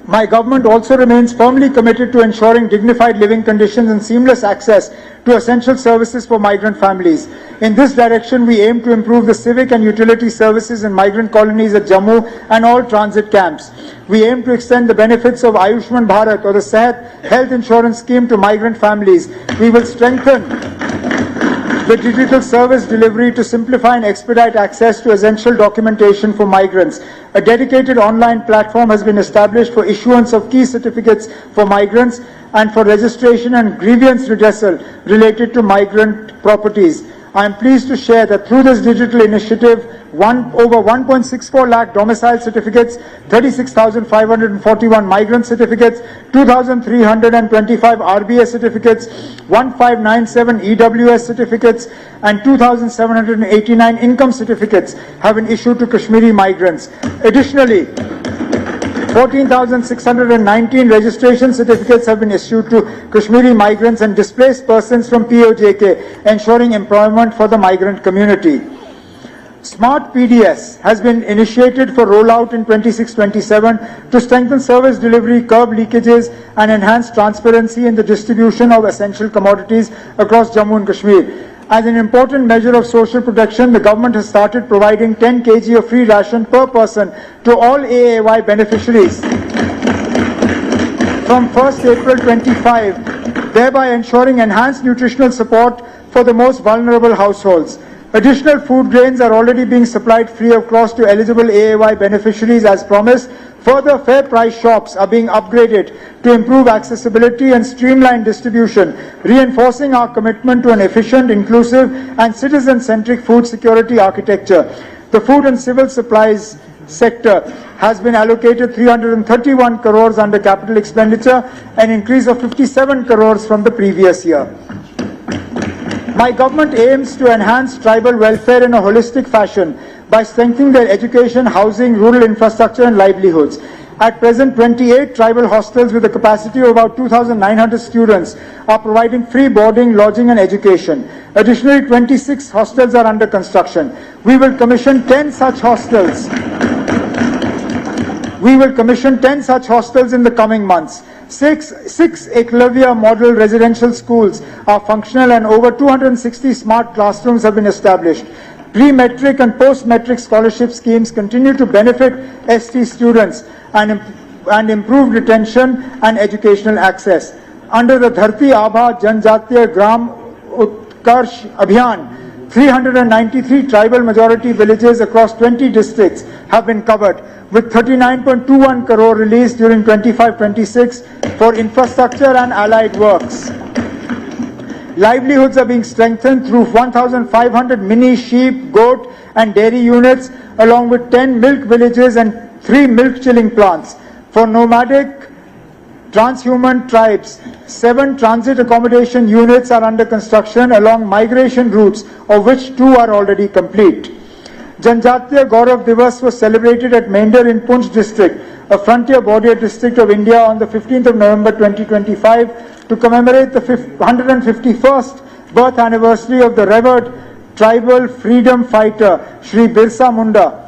My government also remains firmly committed to ensuring dignified living conditions and seamless access to essential services for migrant families. In this direction, we aim to improve the civic and utility services in migrant colonies at Jammu and all transit camps. We aim to extend the benefits of Ayushman Bharat or the Sehat health insurance scheme to migrant families. We will strengthen the digital service delivery to simplify and expedite access to essential documentation for migrants. A dedicated online platform has been established for issuance of key certificates for migrants and for registration and grievance redressal related to migrant properties. I am pleased to share that through this digital initiative, over 1.64 lakh domicile certificates, 36,541 migrant certificates, 2,325 RBS certificates, 1,597 EWS certificates, and 2,789 income certificates have been issued to Kashmiri migrants. Additionally, 14,619 registration certificates have been issued to Kashmiri migrants and displaced persons from POJK, ensuring employment for the migrant community. Smart PDS has been initiated for rollout in 26-27 to strengthen service delivery, curb leakages, and enhance transparency in the distribution of essential commodities across Jammu and Kashmir. As an important measure of social protection, the government has started providing 10 kg of free ration per person to all AAY beneficiaries from 1st April 25, thereby ensuring enhanced nutritional support for the most vulnerable households. Additional food grains are already being supplied free of cost to eligible AAY beneficiaries as promised. Further, fair price shops are being upgraded to improve accessibility and streamline distribution, reinforcing our commitment to an efficient, inclusive, and citizen-centric food security architecture. The food and civil supplies sector has been allocated 331 crores under capital expenditure, an increase of 57 crores from the previous year. My government aims to enhance tribal welfare in a holistic fashion by strengthening their education, housing, rural infrastructure, and livelihoods. At present, 28 tribal hostels with a capacity of about 2,900 students are providing free boarding, lodging, and education. Additionally, 26 hostels are under construction. We will commission 10 such hostels. We will commission 10 such hostels in the coming months. Six Eklavya model residential schools are functional and over 260 smart classrooms have been established. Pre-metric and post-metric scholarship schemes continue to benefit ST students and improve retention and educational access. Under the Dharti Abha Janjatiya Gram Utkarsh Abhiyan, 393 tribal majority villages across 20 districts have been covered, with 39.21 crore released during 25-26 for infrastructure and allied works. Livelihoods are being strengthened through 1,500 mini sheep, goat and dairy units, along with 10 milk villages and 3 milk chilling plants. For nomadic transhuman tribes, 7 transit accommodation units are under construction along migration routes, of which 2 are already complete. Janjatiya Gaurav Divas was celebrated at Mender in Poonch district, a frontier border district of India, on the 15th of November 2025 to commemorate the 151st birth anniversary of the revered tribal freedom fighter Shri Birsa Munda.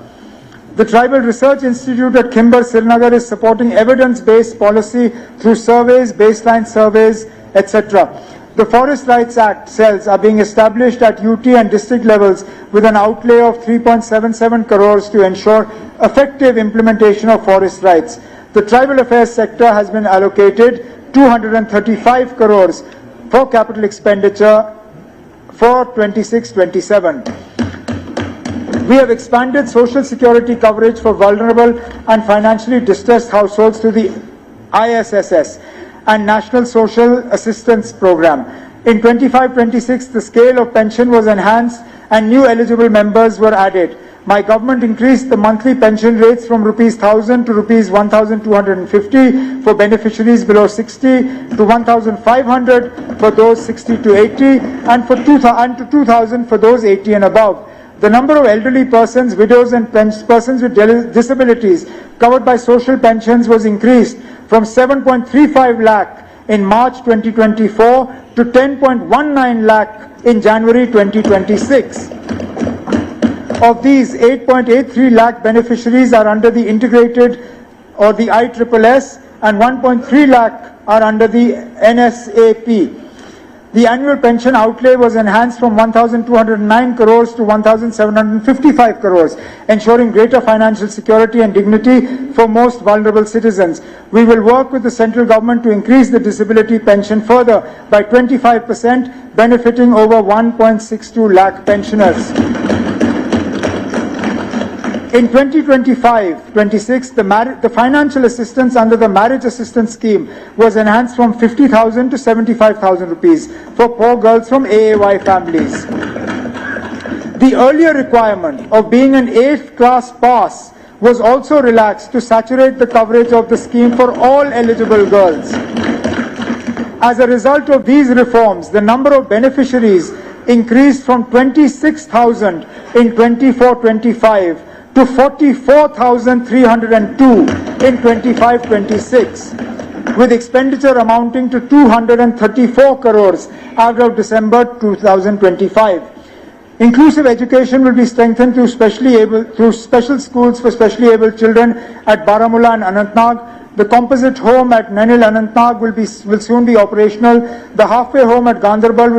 The Tribal Research Institute at Khimbar, Srinagar is supporting evidence-based policy through surveys, baseline surveys, etc. The Forest Rights Act cells are being established at UT and district levels with an outlay of 3.77 crores to ensure effective implementation of forest rights. The Tribal Affairs sector has been allocated 235 crores for capital expenditure for 26-27. We have expanded social security coverage for vulnerable and financially distressed households through the ISSS and National Social Assistance Program. In 25-26, the scale of pension was enhanced and new eligible members were added. My government increased the monthly pension rates from Rs 1,000 to Rs 1,250 for beneficiaries below 60, to 1,500 for those 60 to 80, and to 2,000 for those 80 and above. The number of elderly persons, widows and persons with disabilities covered by social pensions was increased from 7.35 lakh in March 2024 to 10.19 lakh in January 2026. Of these, 8.83 lakh beneficiaries are under the integrated or the ISSS and 1.3 lakh are under the NSAP. The annual pension outlay was enhanced from 1,209 crores to 1,755 crores, ensuring greater financial security and dignity for most vulnerable citizens. We will work with the central government to increase the disability pension further by 25%, benefiting over 1.62 lakh pensioners. In 2025-26, the financial assistance under the marriage assistance scheme was enhanced from 50,000 to 75,000 rupees for poor girls from AAY families. The earlier requirement of being an 8th class pass was also relaxed to saturate the coverage of the scheme for all eligible girls. As a result of these reforms, the number of beneficiaries increased from 26,000 in 24-25 to 44,302 in 25-26, with expenditure amounting to 234 crores as of December 2025. Inclusive education will be strengthened through special schools for specially abled children at Baramulla and Anantnag. The composite home at Nanil Anantnag will soon be operational. The halfway home at Gandarbal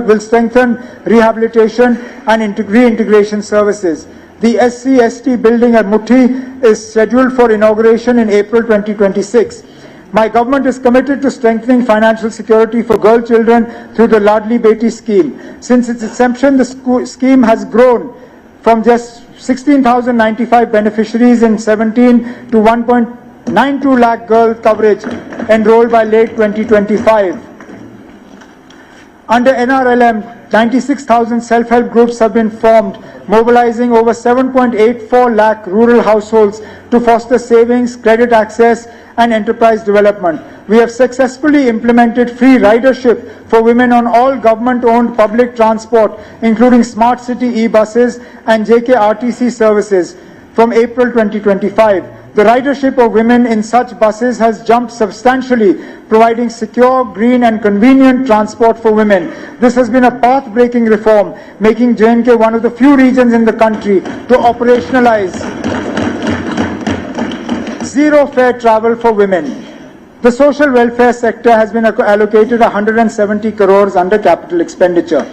will strengthen rehabilitation and reintegration services. The SC/ST building at Muthi is scheduled for inauguration in April 2026. My government is committed to strengthening financial security for girl children through the Ladli Beti scheme. Since its inception, the scheme has grown from just 16,095 beneficiaries in 17 to 1.92 lakh girl coverage enrolled by late 2025. Under NRLM, 96,000 self-help groups have been formed, mobilizing over 7.84 lakh rural households to foster savings, credit access and enterprise development. We have successfully implemented free ridership for women on all government-owned public transport, including smart city e-buses and JKRTC services from April 2025. The ridership of women in such buses has jumped substantially, providing secure, green and convenient transport for women. This has been a path-breaking reform, making J&K one of the few regions in the country to operationalize zero-fare travel for women. The social welfare sector has been allocated 170 crores under capital expenditure.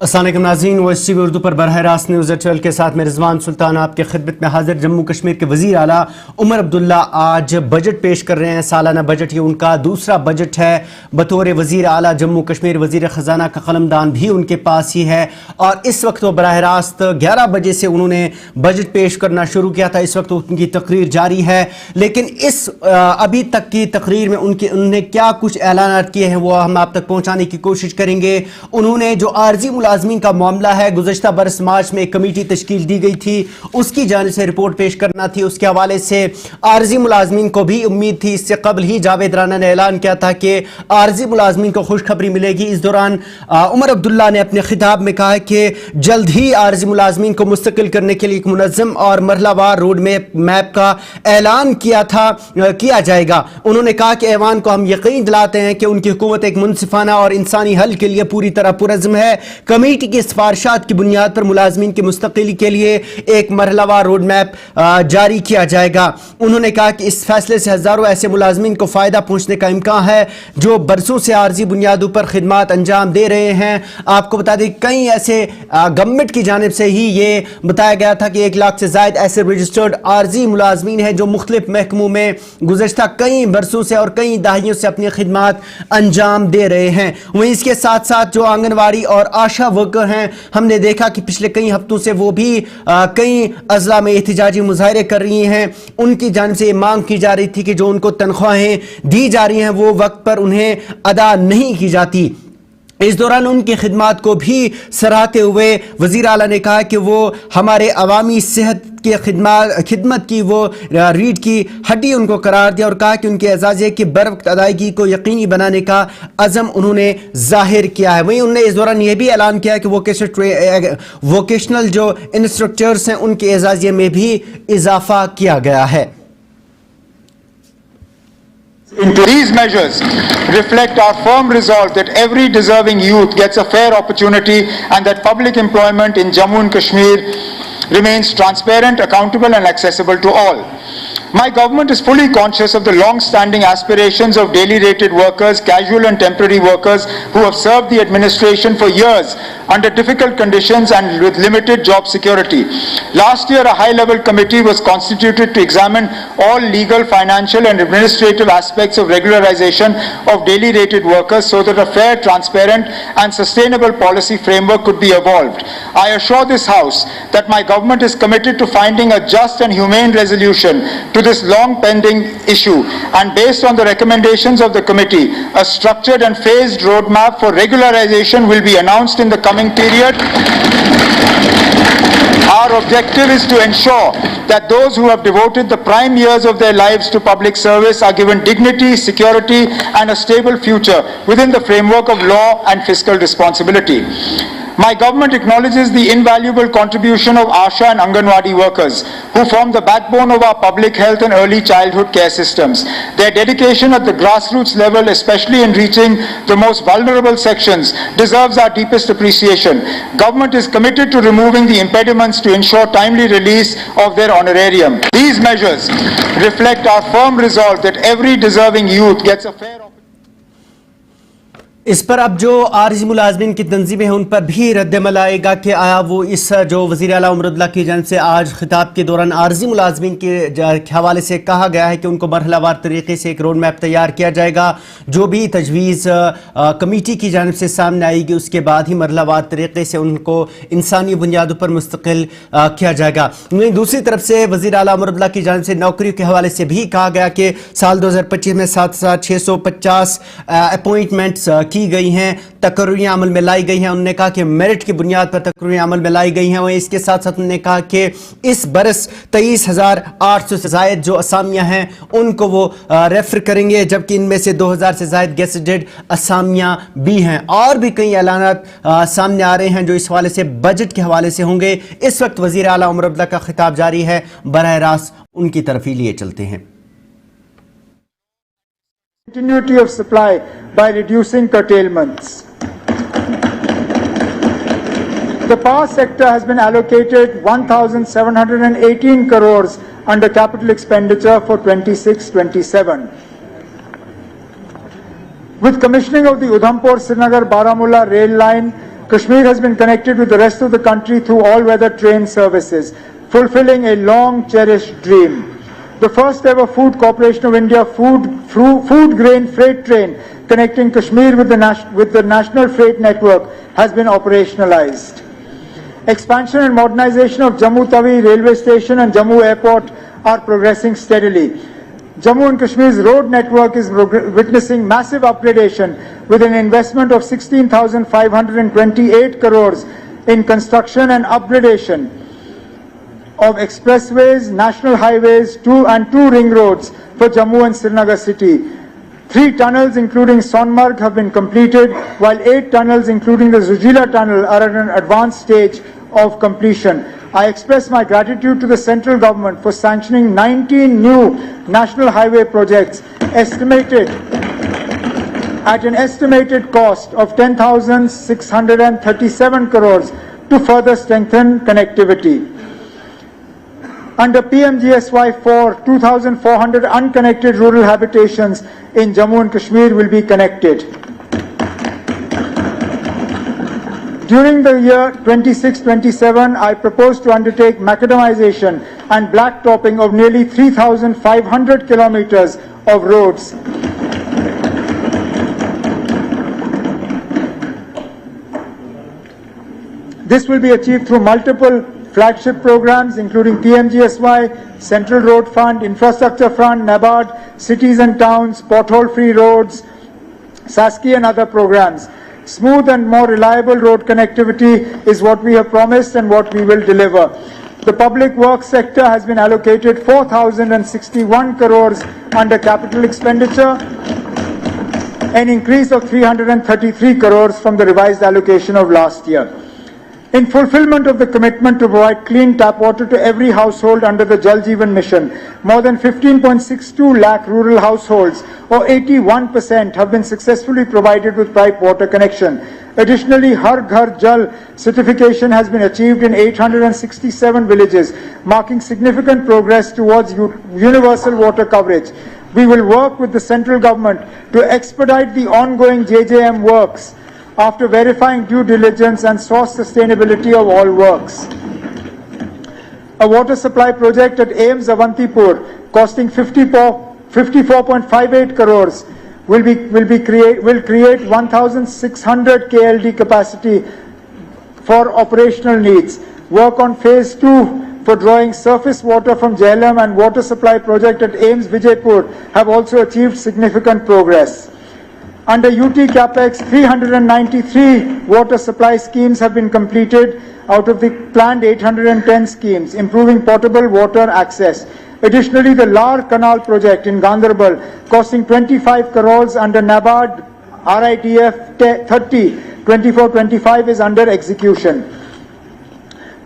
السلام علیکم ناظرین، voice T V Urdu پر براہ راست news at کے ساتھ میں رضوان سلطان آپ کے خدمت میں حاضر۔ جموں کشمیر کے وزیر اعلیٰ عمر عبداللہ آج بجٹ پیش کر رہے ہیں۔ سالانہ بجٹ یہ ان کا دوسرا بجٹ ہے بطور وزیر اعلیٰ جموں کشمیر۔ وزیر خزانہ کا قلمدان بھی ان کے پاس ہی ہے اور اس وقت وہ براہ راست 11 بجے سے انہوں نے بجٹ پیش کرنا شروع کیا تھا۔ اس وقت ان کی تقریر جاری ہے، لیکن اس ابھی تک کی تقریر میں انہوں نے کیا کچھ اعلانات کیے ہیں وہ ہم آپ تک پہنچانے کی کوشش کریں گے۔ انہوں نے جو عارضی ملازمین کا معاملہ ہے، گزشتہ برس مارچ میں ایک کمیٹی تشکیل دی گئی تھی، اس کی جانب سے رپورٹ پیش کرنا تھی۔ اس کے حوالے سے عارضی ملازمین کو بھی امید تھی، اس سے قبل ہی جاوید رانا نے اعلان کیا تھا کہ عارضی ملازمین کو خوشخبری ملے گی۔ اس دوران عمر عبداللہ نے اپنے خطاب میں کہا کہ جلد ہی عارضی ملازمین کو مستقل کرنے کے لیے ایک منظم اور مرحلہ وار روڈ میپ کا اعلان کیا جائے گا۔ انہوں نے کہا کہ ایوان کو ہم یقین دلاتے ہیں کہ ان کی حکومت ایک منصفانہ اور انسانی حل کے لیے پوری طرح پرعزم ہے۔ کمیٹی کی سفارشات کی بنیاد پر ملازمین کی مستقلی کے لیے ایک مرحلہ وار روڈ میپ جاری کیا جائے گا۔ انہوں نے کہا کہ اس فیصلے سے ہزاروں ایسے ملازمین کو فائدہ پہنچنے کا امکان ہے جو برسوں سے عارضی بنیادوں پر خدمات انجام دے رہے ہیں۔ آپ کو بتا دیں کئی ایسے گورنمنٹ کی جانب سے ہی یہ بتایا گیا تھا کہ 1 لاکھ سے زائد ایسے رجسٹرڈ عارضی ملازمین ہیں جو مختلف محکموں میں گزشتہ کئی برسوں سے اور کئی دہائیوں سے اپنی خدمات انجام دے رہے ہیں۔ وہیں اس کے ساتھ ساتھ جو آنگن واڑی اور آشا ورکر ہیں، ہم نے دیکھا کہ پچھلے کئی ہفتوں سے وہ بھی کئی اضلاع میں احتجاجی مظاہرے کر رہی ہیں۔ ان کی جانب سے یہ مانگ کی جا رہی تھی کہ جو ان کو تنخواہیں دی جا رہی ہیں وہ وقت پر انہیں ادا نہیں کی جاتی۔ اس دوران ان کی خدمات کو بھی سراہتے ہوئے وزیر اعلیٰ نے کہا کہ وہ ہمارے عوامی صحت کی خدمت کی وہ ریڑھ کی ہڈی ان کو قرار دیا اور کہا کہ ان کے اعزازیے کی بروقت ادائیگی کو یقینی بنانے کا عزم انہوں نے ظاہر کیا ہے۔ وہیں انہوں نے اس دوران یہ بھی اعلان کیا کہ ووکیشنل جو انسٹرکٹرز ہیں ان کے اعزازیے میں بھی اضافہ کیا گیا ہے۔ These measures reflect our firm resolve that every deserving youth gets a fair opportunity and that public employment in Jammu and Kashmir remains transparent, accountable and accessible to all. My government is fully conscious of the long-standing aspirations of daily rated workers, casual and temporary workers who have served the administration for years under difficult conditions and with limited job security. Last year, a high-level committee was constituted to examine all legal, financial and administrative aspects of regularization of daily rated workers so that a fair, transparent and sustainable policy framework could be evolved. I assure this House that my government is committed to finding a just and humane resolution to this long pending issue, and based on the recommendations of the committee, a structured and phased roadmap for regularization will be announced in the coming period. Our objective is to ensure that those who have devoted the prime years of their lives to public service are given dignity, security and a stable future within the framework of law and fiscal responsibility. My government acknowledges the invaluable contribution of ASHA and Anganwadi workers who form the backbone of our public health and early childhood care systems. Their dedication at the grassroots level, especially in reaching the most vulnerable sections, deserves our deepest appreciation. Government is committed to removing the impediments to ensure timely release of their honorarium. These measures reflect our firm resolve that every deserving youth gets a fair opportunity. اس پر اب جو عارضی ملازمین کی تنظیمیں ہیں ان پر بھی رد عمل آئے گا کہ آیا وہ اس جو وزیر اعلیٰ عمر عبداللہ کی جانب سے آج خطاب کے دوران عارضی ملازمین کے حوالے سے کہا گیا ہے کہ ان کو مرحلہ وار طریقے سے ایک روڈ میپ تیار کیا جائے گا، جو بھی تجویز کمیٹی کی جانب سے سامنے آئے گی اس کے بعد ہی مرحلہ وار طریقے سے ان کو انسانی بنیادوں پر مستقل کیا جائے گا۔ دوسری طرف سے وزیر اعلیٰ عمر عبداللہ کی جانب سے نوکریوں کے حوالے سے بھی کہا گیا کہ سال 2025 میں 7650 اپوائنٹمنٹس کی گئی ہیں، تقرریاں عمل میں لائی گئی ہیں۔ انہوں نے کہا کہ میرٹ کی بنیاد پر تقرریاں عمل میں لائی گئی ہیں۔ وہ اس کے ساتھ ساتھ انہوں نے کہا کہ اس برس 23,800 سے زائد جو اسامیاں ہیں ان کو وہ ریفر کریں گے، جبکہ ان میں سے 2000 سے زائد گیسٹڈ اسامیاں بھی ہیں۔ اور بھی کئی اعلانات سامنے آ رہے ہیں جو اس حوالے سے بجٹ کے حوالے سے ہوں گے۔ اس وقت وزیر اعلیٰ عمر عبداللہ کا خطاب جاری ہے، براہ راست ان کی طرف ہی لیے چلتے ہیں۔ Continuity of supply by reducing curtailments. The power sector has been allocated 1,718 crores under capital expenditure for 26-27. With commissioning of the Udhampur-Srinagar-Baramulla rail line, Kashmir has been connected with the rest of the country through all-weather train services, fulfilling a long-cherished dream. The first ever Food Corporation of India food grain freight train connecting Kashmir with the National Freight Network has been operationalized. Expansion and modernization of Jammu Tawi railway station and Jammu airport are progressing steadily. Jammu and Kashmir's road network is witnessing massive upgradation with an investment of 16,528 crores in construction and upgradation of expressways, national highways, two ring roads for Jammu and Srinagar city. 3 tunnels including Sonmarg have been completed, while 8 tunnels including the Zujila tunnel are at an advanced stage of completion. I express my gratitude to the central government for sanctioning 19 new national highway projects estimated at an estimated cost of 10,637 crores to further strengthen connectivity. Under PMGSY4, 2,400 unconnected rural habitations in Jammu and Kashmir will be connected. During the year 26-27, I propose to undertake macadamization and blacktopping of nearly 3,500 kilometers of roads. This will be achieved through multiple flagship programs including PMGSY, Central Road Fund, Infrastructure Fund, NABARD, Cities and Towns, Pothole-Free Roads, SASKI and other programs. Smooth and more reliable road connectivity is what we have promised and what we will deliver. The public works sector has been allocated 4,061 crores under capital expenditure, an increase of 333 crores from the revised allocation of last year. In fulfillment of the commitment to provide clean tap water to every household under the Jal Jeevan Mission, more than 15.62 lakh rural households, or 81%, have been successfully provided with pipe water connection. Additionally, Har Ghar Jal certification has been achieved in 867 villages, marking significant progress towards universal water coverage. We will work with the central government to expedite the ongoing JJM works after verifying due diligence and source sustainability of all works. A water supply project at AIMS Avantipur costing 54.58 crores will create 1,600 KLD capacity for operational needs. Work on phase 2 for drawing surface water from Jhelum and water supply project at AIMS Vijaypur have also achieved significant progress. Under UT CAPEX, 393 water supply schemes have been completed out of the planned 810 schemes, improving potable water access. Additionally, the Lar Canal project in Ganderbal, costing 25 crores under NABARD RIDF 30-24-25 is under execution.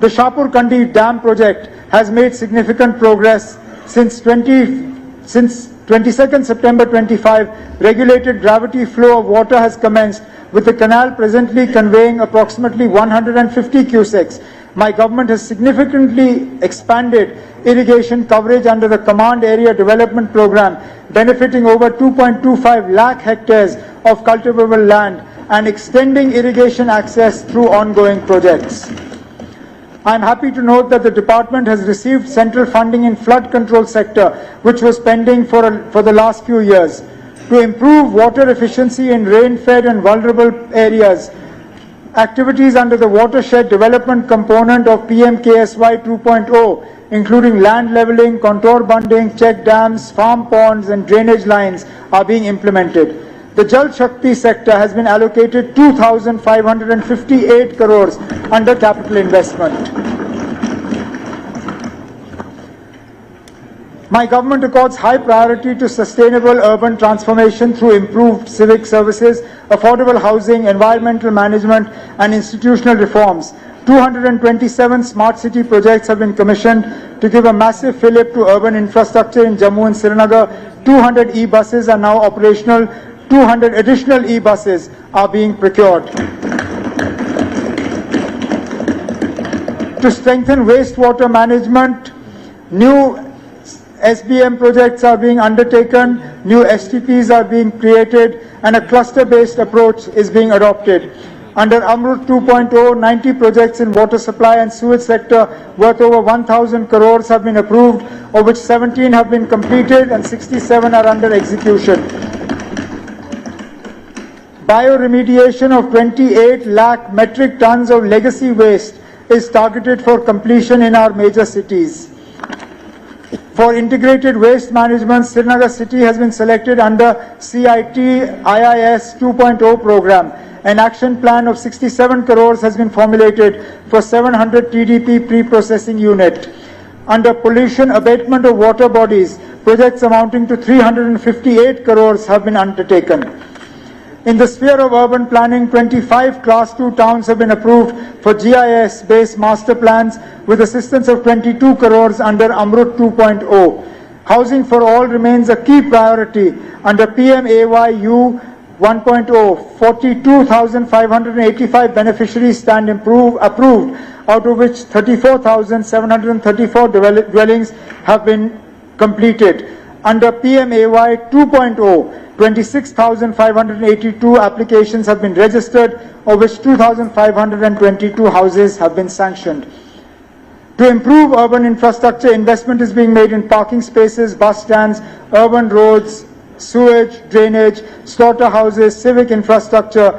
The Shapur Kandi Dam project has made significant progress since 22nd September 25, regulated gravity flow of water has commenced, with the canal presently conveying approximately 150 cusecs. My government has significantly expanded irrigation coverage under the Command Area Development Program, benefiting over 2.25 lakh hectares of cultivable land and extending irrigation access through ongoing projects. I am happy to note that the department has received central funding in flood control sector, which was pending for the last few years. To improve water efficiency in rain-fed and vulnerable areas, activities under the watershed development component of PMKSY 2.0, including land leveling, contour bunding, check dams, farm ponds and drainage lines, are being implemented. The Jal Shakti sector has been allocated 2,558 crores under capital investment. My government accords high priority to sustainable urban transformation through improved civic services, affordable housing, environmental management and institutional reforms. 227 smart city projects have been commissioned to give a massive fillip to urban infrastructure in Jammu and Srinagar. 200 e-buses are now operational. 200 additional e-buses are being procured. To strengthen wastewater management, new SBM projects are being undertaken, new STPs are being created, and a cluster-based approach is being adopted. Under Amrut 2.0, 90 projects in water supply and sewage sector worth over 1,000 crores have been approved, of which 17 have been completed and 67 are under execution. Bioremediation of 28 lakh metric tons of legacy waste is targeted for completion in our major cities. For integrated waste management, Srinagar city has been selected under CIT IIS 2.0 program. An action plan of 67 crores has been formulated for 700 TDP pre-processing unit. Under pollution abatement of water bodies, projects amounting to 358 crores have been undertaken. In the sphere of urban planning, 25 Class 2 towns have been approved for GIS-based master plans with assistance of 22 crores under Amrut 2.0. Housing for all remains a key priority under PMAYU 1.0. 42,585 beneficiaries stand approved, out of which 34,734 dwellings have been completed. Under PMAY 2.0, 26,582 applications have been registered, of which 2,522 houses have been sanctioned. To improve urban infrastructure, investment is being made in parking spaces, bus stands, urban roads, sewage, drainage, slaughterhouses, civic infrastructure.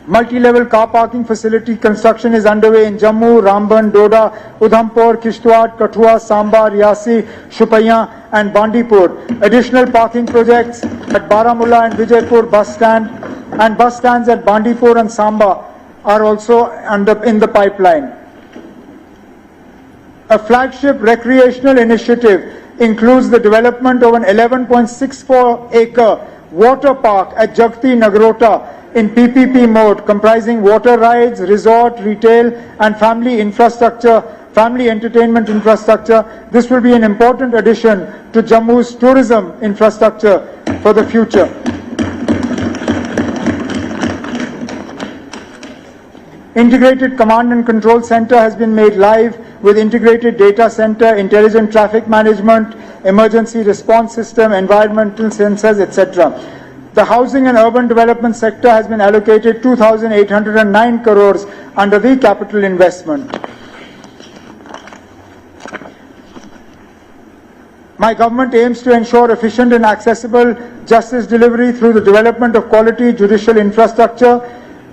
Multi-level car parking facility construction is underway in Jammu, Ramban, Doda, Udhampur, Kishtwar, Kathua, Samba, Riyasi, Shupaiyan and Bandipur. Additional parking projects at Baramulla and Vijaypur bus stand and bus stands at Bandipur and Samba are also in the pipeline. A flagship recreational initiative includes the development of an 11.64-acre water park at Jagti Nagrota in PPP mode, comprising water rides, resort, retail and family entertainment infrastructure. This will be an important addition to Jammu's tourism infrastructure for the future. Integrated Command and Control Center has been made live with integrated data center, intelligent traffic management, emergency response system, environmental sensors, etc. The housing and urban development sector has been allocated 2,809 crores under the capital investment. My government aims to ensure efficient and accessible justice delivery through the development of quality judicial infrastructure,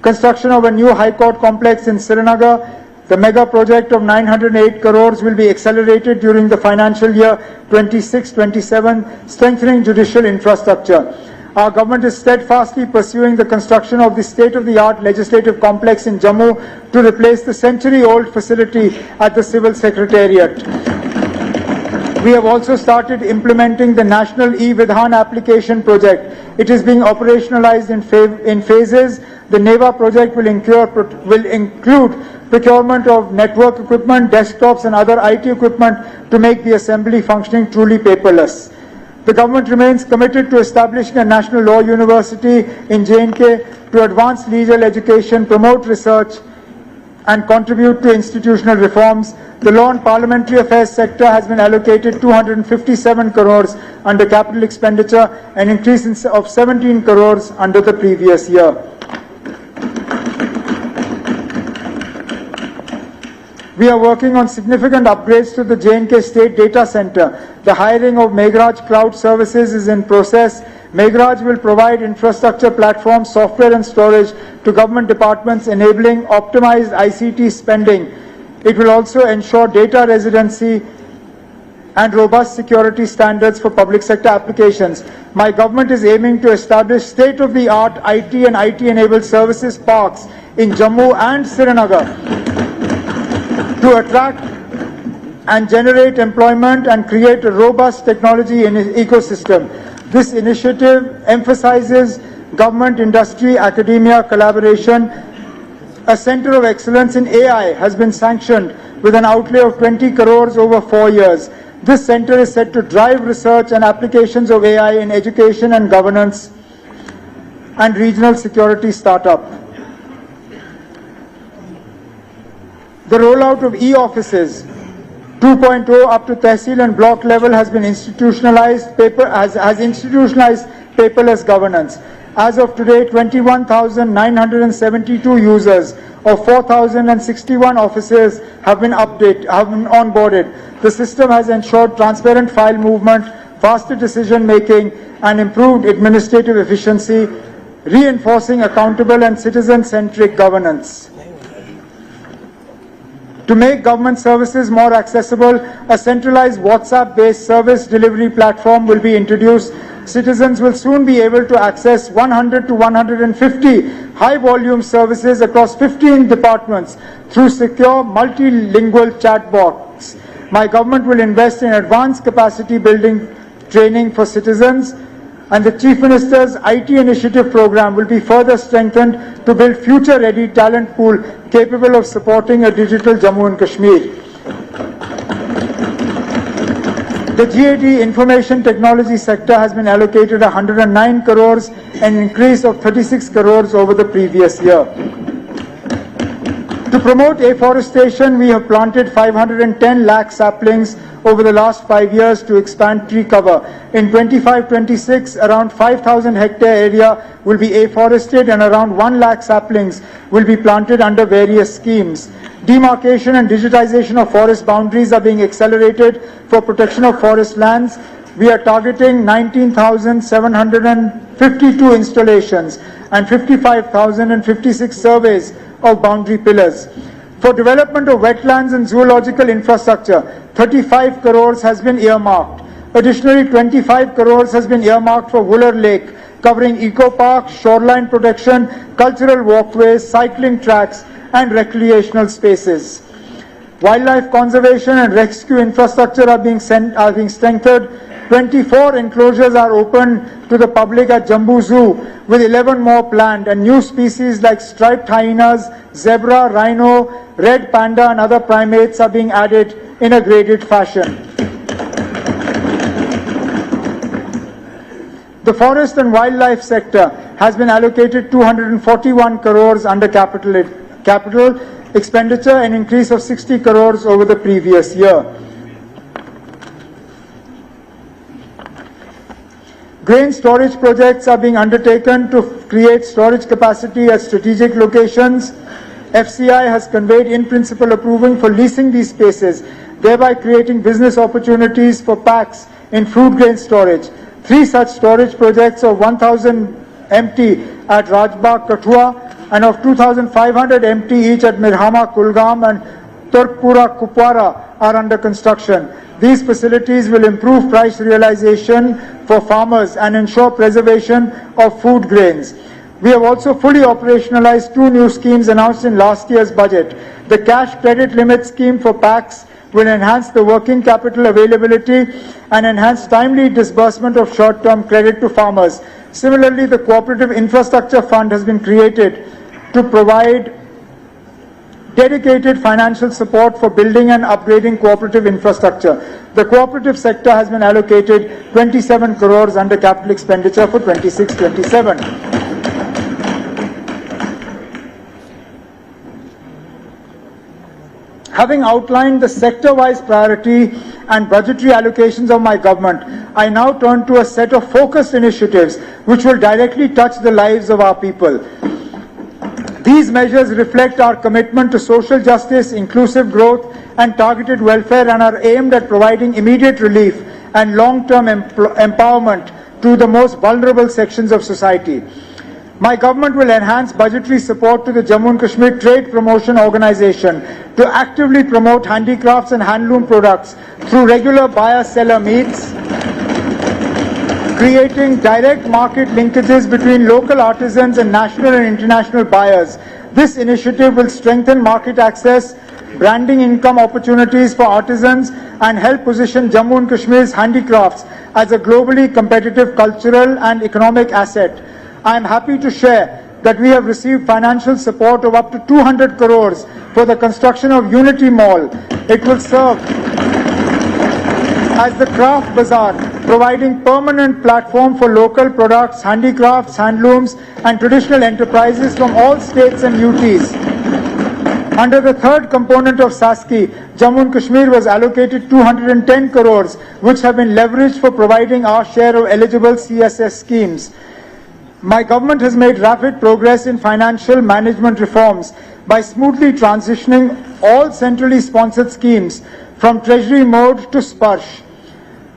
construction of a new High Court complex in Srinagar. The mega project of 908 crores will be accelerated during the financial year 26-27, strengthening judicial infrastructure. Our government is steadfastly pursuing the construction of the state-of-the-art legislative complex in Jammu to replace the century-old facility at the Civil Secretariat. We have also started implementing the National E-Vidhan application project. It is being operationalized in phases. The NEVA project will include procurement of network equipment, desktops and other IT equipment to make the assembly functioning truly paperless. The government remains committed to establishing a national law university in J&K to advance legal education, promote research and contribute to institutional reforms. The Law and Parliamentary Affairs sector has been allocated 257 crores under capital expenditure, an increase of 17 crores under the previous year. We are working on significant upgrades to the J&K State Data Center. The hiring of Migrant Cloud Services is in process. Migrant will provide infrastructure platforms, software and storage to government departments, enabling optimized ICT spending. It will also ensure data residency and robust security standards for public sector applications. My government is aiming to establish state-of-the-art IT and IT-enabled services parks in Jammu and Srinagar to attract and generate employment and create a robust technology ecosystem. This initiative emphasizes government, industry, academia collaboration. A center of excellence in AI has been sanctioned with an outlay of 20 crores over 4 years. This center is set to drive research and applications of AI in education and governance and regional security startup. The rollout of e-offices 2.0 up to Tehsil and block level has been institutionalized, has institutionalized paperless governance. As of today, 21,972 users of 4,061 offices have been onboarded. The system has ensured transparent file movement, faster decision making, and improved administrative efficiency, reinforcing accountable and citizen-centric governance. To make government services more accessible, a centralized WhatsApp-based service delivery platform will be introduced. Citizens will soon be able to access 100 to 150 high-volume services across 15 departments through secure multilingual chatbots. My government will invest in advanced capacity building training for citizens, and the Chief Minister's IT initiative program will be further strengthened to build future-ready talent pool capable of supporting a digital Jammu and Kashmir. The GAT information technology sector has been allocated 109 crores, an increase of 36 crores over the previous year. To promote afforestation, we have planted 510 lakh saplings over the last 5 years to expand tree cover. In 25-26, around 5,000 hectare area will be afforested and around 1 lakh saplings will be planted under various schemes. Demarcation and digitization of forest boundaries are being accelerated for protection of forest lands. We are targeting 19,752 installations and 55,056 surveys of boundary pillars. For development of wetlands and zoological infrastructure, 35 crores has been earmarked. Additionally, 25 crores has been earmarked for Wooler Lake, covering eco parks, shoreline protection, cultural walkways, cycling tracks, and recreational spaces. Wildlife conservation and rescue infrastructure are being strengthened. 24 enclosures are open to the public at Jambu Zoo, with 11 more planned, and new species like striped hyenas, zebra, rhino, red panda, and other primates are being added in a graded fashion. The forest and wildlife sector has been allocated 241 crores under capital expenditure, an increase of 60 crores over the previous year. Grain storage projects are being undertaken to create storage capacity at strategic locations. FCI has conveyed in principle approval for leasing these spaces, thereby creating business opportunities for packs in fruit grain storage. 3 such storage projects of 1,000 MT at Rajbagh, Kathua, and of 2,500 MT each at Mirhama, Kulgam, and Turkpura, Kupwara are under construction. These facilities will improve price realization for farmers and ensure preservation of food grains. We have also fully operationalized 2 new schemes announced in last year's budget. The cash credit limit scheme for packs will enhance the working capital availability and enhance timely disbursement of short-term credit to farmers. Similarly, the Cooperative Infrastructure Fund has been created to provide dedicated financial support for building and upgrading cooperative infrastructure. The cooperative sector has been allocated 27 crores under capital expenditure for 26-27. Having outlined the sector-wise priority and budgetary allocations of my government, I now turn to a set of focused initiatives which will directly touch the lives of our people. These measures reflect our commitment to social justice, inclusive growth, and targeted welfare, and are aimed at providing immediate relief and long-term empowerment to the most vulnerable sections of society. My government will enhance budgetary support to the Jammu and Kashmir Trade Promotion Organization to actively promote handicrafts and handloom products through regular buyer-seller meets, creating direct market linkages between local artisans and national and international buyers. This initiative will strengthen market access, branding income opportunities for artisans, and help position Jammu and Kashmir's handicrafts as a globally competitive cultural and economic asset. I am happy to share that we have received financial support of up to 200 crores for the construction of Unity Mall. It will serve as the craft bazaar, providing permanent platform for local products, handicrafts, handlooms, and traditional enterprises from all states and UTs. Under the third component of SASCI, Jammu and Kashmir was allocated 210 crores, which have been leveraged for providing our share of eligible CSS schemes. My government has made rapid progress in financial management reforms by smoothly transitioning all centrally sponsored schemes from treasury mode to Sparsh.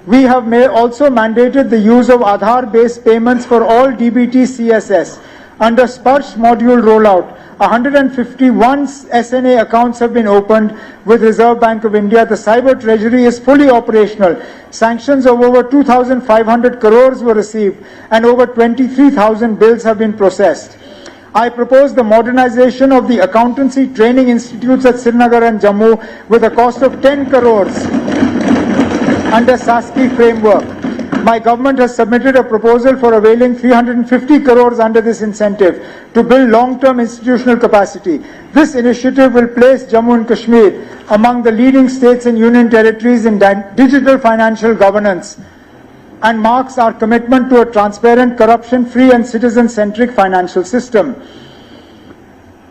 We have also mandated the use of Aadhaar-based payments for all DBT CSS. Under Sparsh module rollout, 151 SNA accounts have been opened with Reserve Bank of India. The cyber treasury is fully operational. Sanctions of over 2,500 crores were received and over 23,000 bills have been processed. I propose the modernization of the accountancy training institutes at Srinagar and Jammu with a cost of 10 crores under SASCI framework. My government has submitted a proposal for availing 350 crores under this incentive to build long-term institutional capacity. This initiative will place Jammu and Kashmir among the leading states and union territories in digital financial governance and marks our commitment to a transparent, corruption-free and citizen-centric financial system.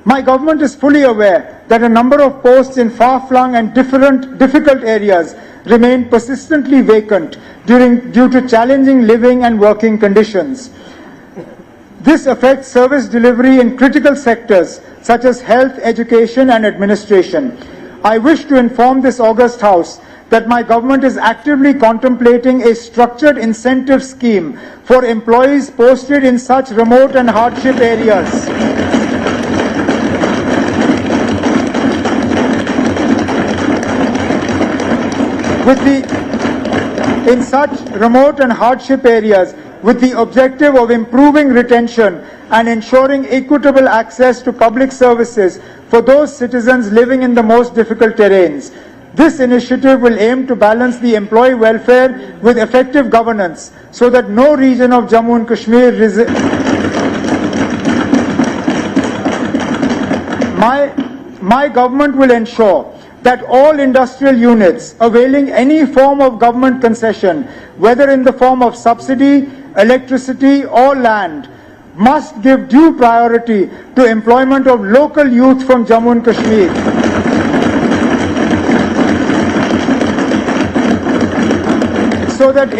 My government is fully aware that a number of posts in far-flung and difficult areas remain persistently vacant due to challenging living and working conditions. This affects service delivery in critical sectors such as health, education and administration. I wish to inform this august House that my government is actively contemplating a structured incentive scheme for employees posted in such remote and hardship areas. In such remote and hardship areas with the objective of improving retention and ensuring equitable access to public services for those citizens living in the most difficult terrains. This initiative will aim to balance the employee welfare with effective governance so that no region of Jammu and Kashmir My government will ensure that all industrial units availing any form of government concession, whether in the form of subsidy, electricity or land, must give due priority to employment of local youth from Jammu and Kashmir. So that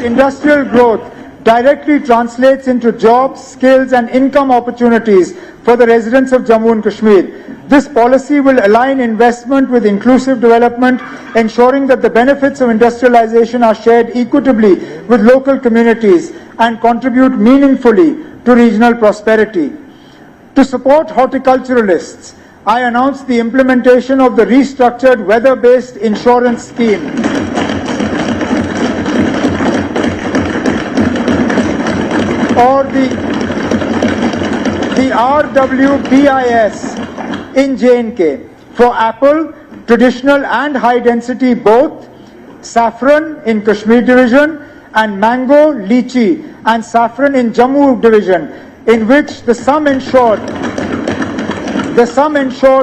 industrial growth directly translates into jobs, skills and income opportunities for the residents of Jammu and Kashmir. This policy will align investment with inclusive development, ensuring that the benefits of industrialization are shared equitably with local communities and contribute meaningfully to regional prosperity. To support horticulturalists, I announced the implementation of the restructured weather-based insurance scheme. Or the RWBIS in J&K for apple, traditional and high density both, saffron in Kashmir division and mango, lychee and saffron in Jammu division, in which the sum insured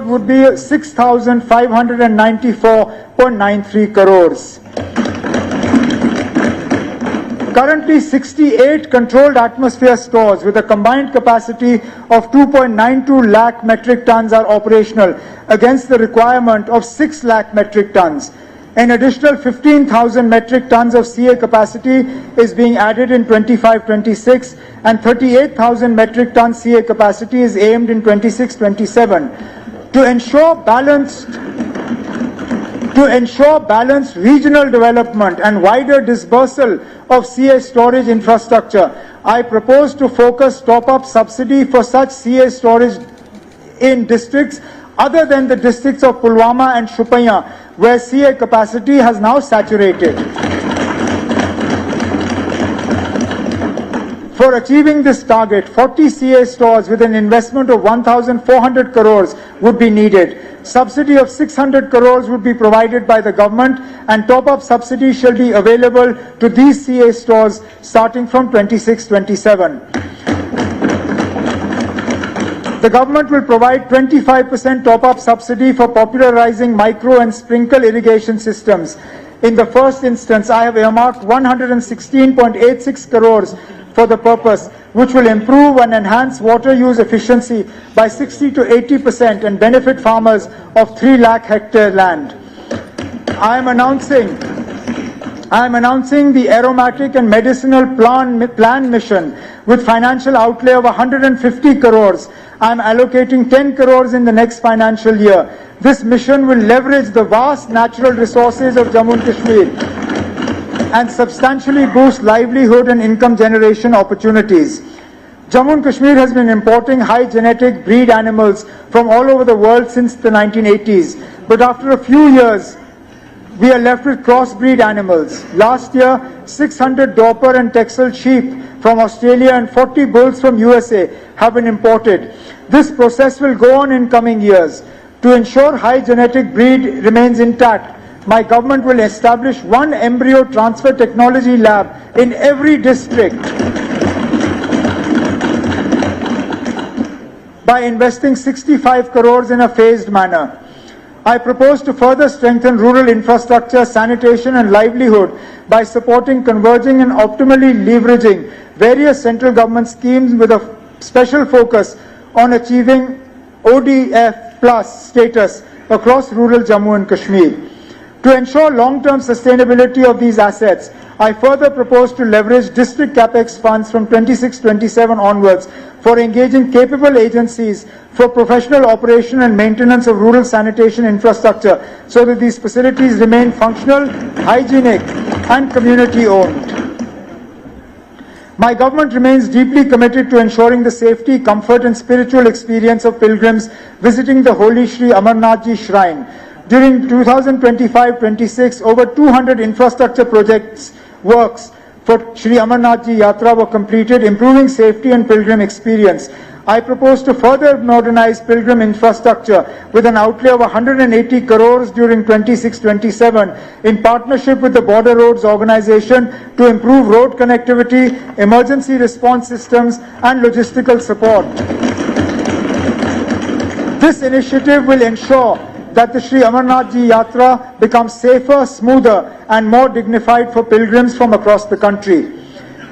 would be 6,594.93 crores. Currently, 68 controlled atmosphere stores with a combined capacity of 2.92 lakh metric tons are operational against the requirement of 6 lakh metric tons. An additional 15,000 metric tons of CA capacity is being added in 25-26 and 38,000 metric ton CA capacity is aimed in 26-27. To ensure balanced regional development and wider dispersal of CA storage infrastructure, I propose to focus top-up subsidy for such CA storage in districts other than the districts of Pulwama and Shupaiya, where CA capacity has now saturated. For achieving this target, 40 CA stores with an investment of 1,400 crores would be needed. Subsidy of 600 crores would be provided by the government and top-up subsidy shall be available to these CA stores starting from 26-27. The government will provide 25% top-up subsidy for popularizing micro and sprinkle irrigation systems. In the first instance, I have earmarked 116.86 crores for the purpose, which will improve and enhance water use efficiency by 60 to 80% and benefit farmers of 3 lakh hectare land. I am announcing I am announcing the aromatic and medicinal plan mission with financial outlay of 150 crores. I am allocating 10 crores in the next financial year. This mission will leverage the vast natural resources of Jammu and Kashmir and substantially boost livelihood and income generation opportunities. Jammu and Kashmir has been importing high genetic breed animals from all over the world since the 1980s. But after a few years, we are left with crossbreed animals. Last year, 600 Dorper and Texel sheep from Australia and 40 bulls from USA have been imported. This process will go on in coming years. To ensure high genetic breed remains intact, my government will establish one embryo transfer technology lab in every district by investing 65 crores in a phased manner. I propose to further strengthen rural infrastructure, sanitation and livelihood by supporting converging and optimally leveraging various central government schemes with a special focus on achieving ODF plus status across rural Jammu and Kashmir. To ensure long-term sustainability of these assets, I further propose to leverage district capex funds from 26-27 onwards for engaging capable agencies for professional operation and maintenance of rural sanitation infrastructure so that these facilities remain functional, hygienic and community owned. My government remains deeply committed to ensuring the safety, comfort and spiritual experience of pilgrims visiting the holy Sri Amarnath Ji Shrine. During 2025-26, over 200 infrastructure projects works for Sri Amarnath Ji Yatra were completed, improving safety and pilgrim experience. I propose to further modernize pilgrim infrastructure with an outlay of 180 crores during 26-27 in partnership with the Border Roads Organization to improve road connectivity, emergency response systems and logistical support. This initiative will ensure that the Sri Amarnath Ji Yatra becomes safer, smoother and more dignified for pilgrims from across the country.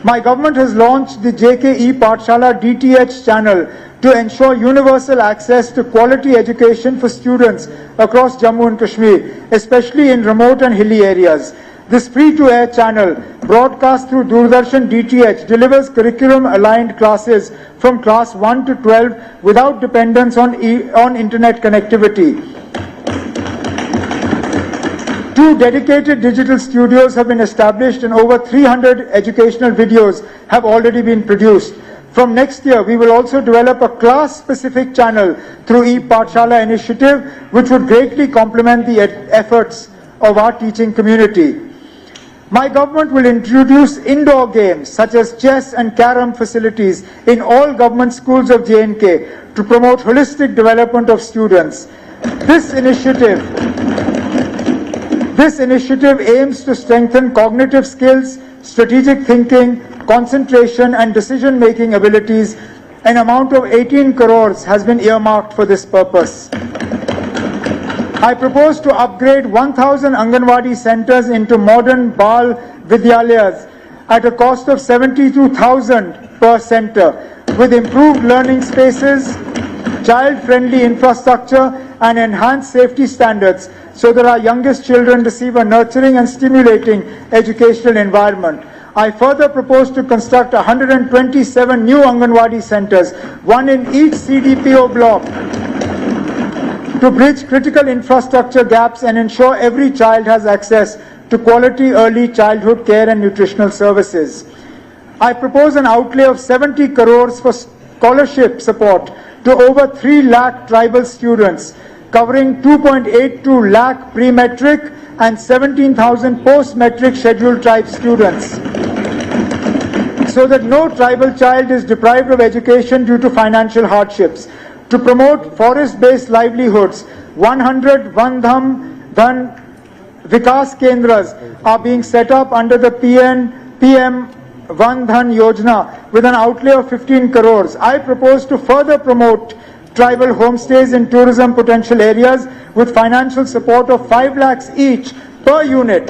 My government has launched the JKE Pathshala DTH channel to ensure universal access to quality education for students across Jammu and Kashmir, especially in remote and hilly areas. This free-to-air channel, broadcast through Doordarshan DTH, delivers curriculum-aligned classes from class 1 to 12 without dependence on internet connectivity. 2 dedicated digital studios have been established and over 300 educational videos have already been produced. From next year, we will also develop a class-specific channel through e-Pathshala initiative, which would greatly complement the efforts of our teaching community. My government will introduce indoor games such as chess and carom facilities in all government schools of J&K to promote holistic development of students. This initiative aims to strengthen cognitive skills, strategic thinking, concentration and decision-making abilities. An amount of 18 crores has been earmarked for this purpose. I propose to upgrade 1,000 Anganwadi centers into modern Bal Vidyalayas at a cost of 72,000 per center with improved learning spaces, child-friendly infrastructure and enhanced safety standards so that our youngest children receive a nurturing and stimulating educational environment. I further propose to construct 127 new Anganwadi centers, one in each CDPO block, to bridge critical infrastructure gaps and ensure every child has access to quality early childhood care and nutritional services. I propose an outlay of 70 crores for scholarship support to over 3 lakh tribal students, covering 2.82 lakh pre-metric and 17,000 post-metric scheduled tribe students, so that no tribal child is deprived of education due to financial hardships. To promote forest-based livelihoods, 100 Vandham Dhan Vikas Kendras are being set up under the PM Van Dhan Yojana with an outlay of 15 crores. I propose to further promote tribal homestays in tourism potential areas with financial support of 5 lakhs each per unit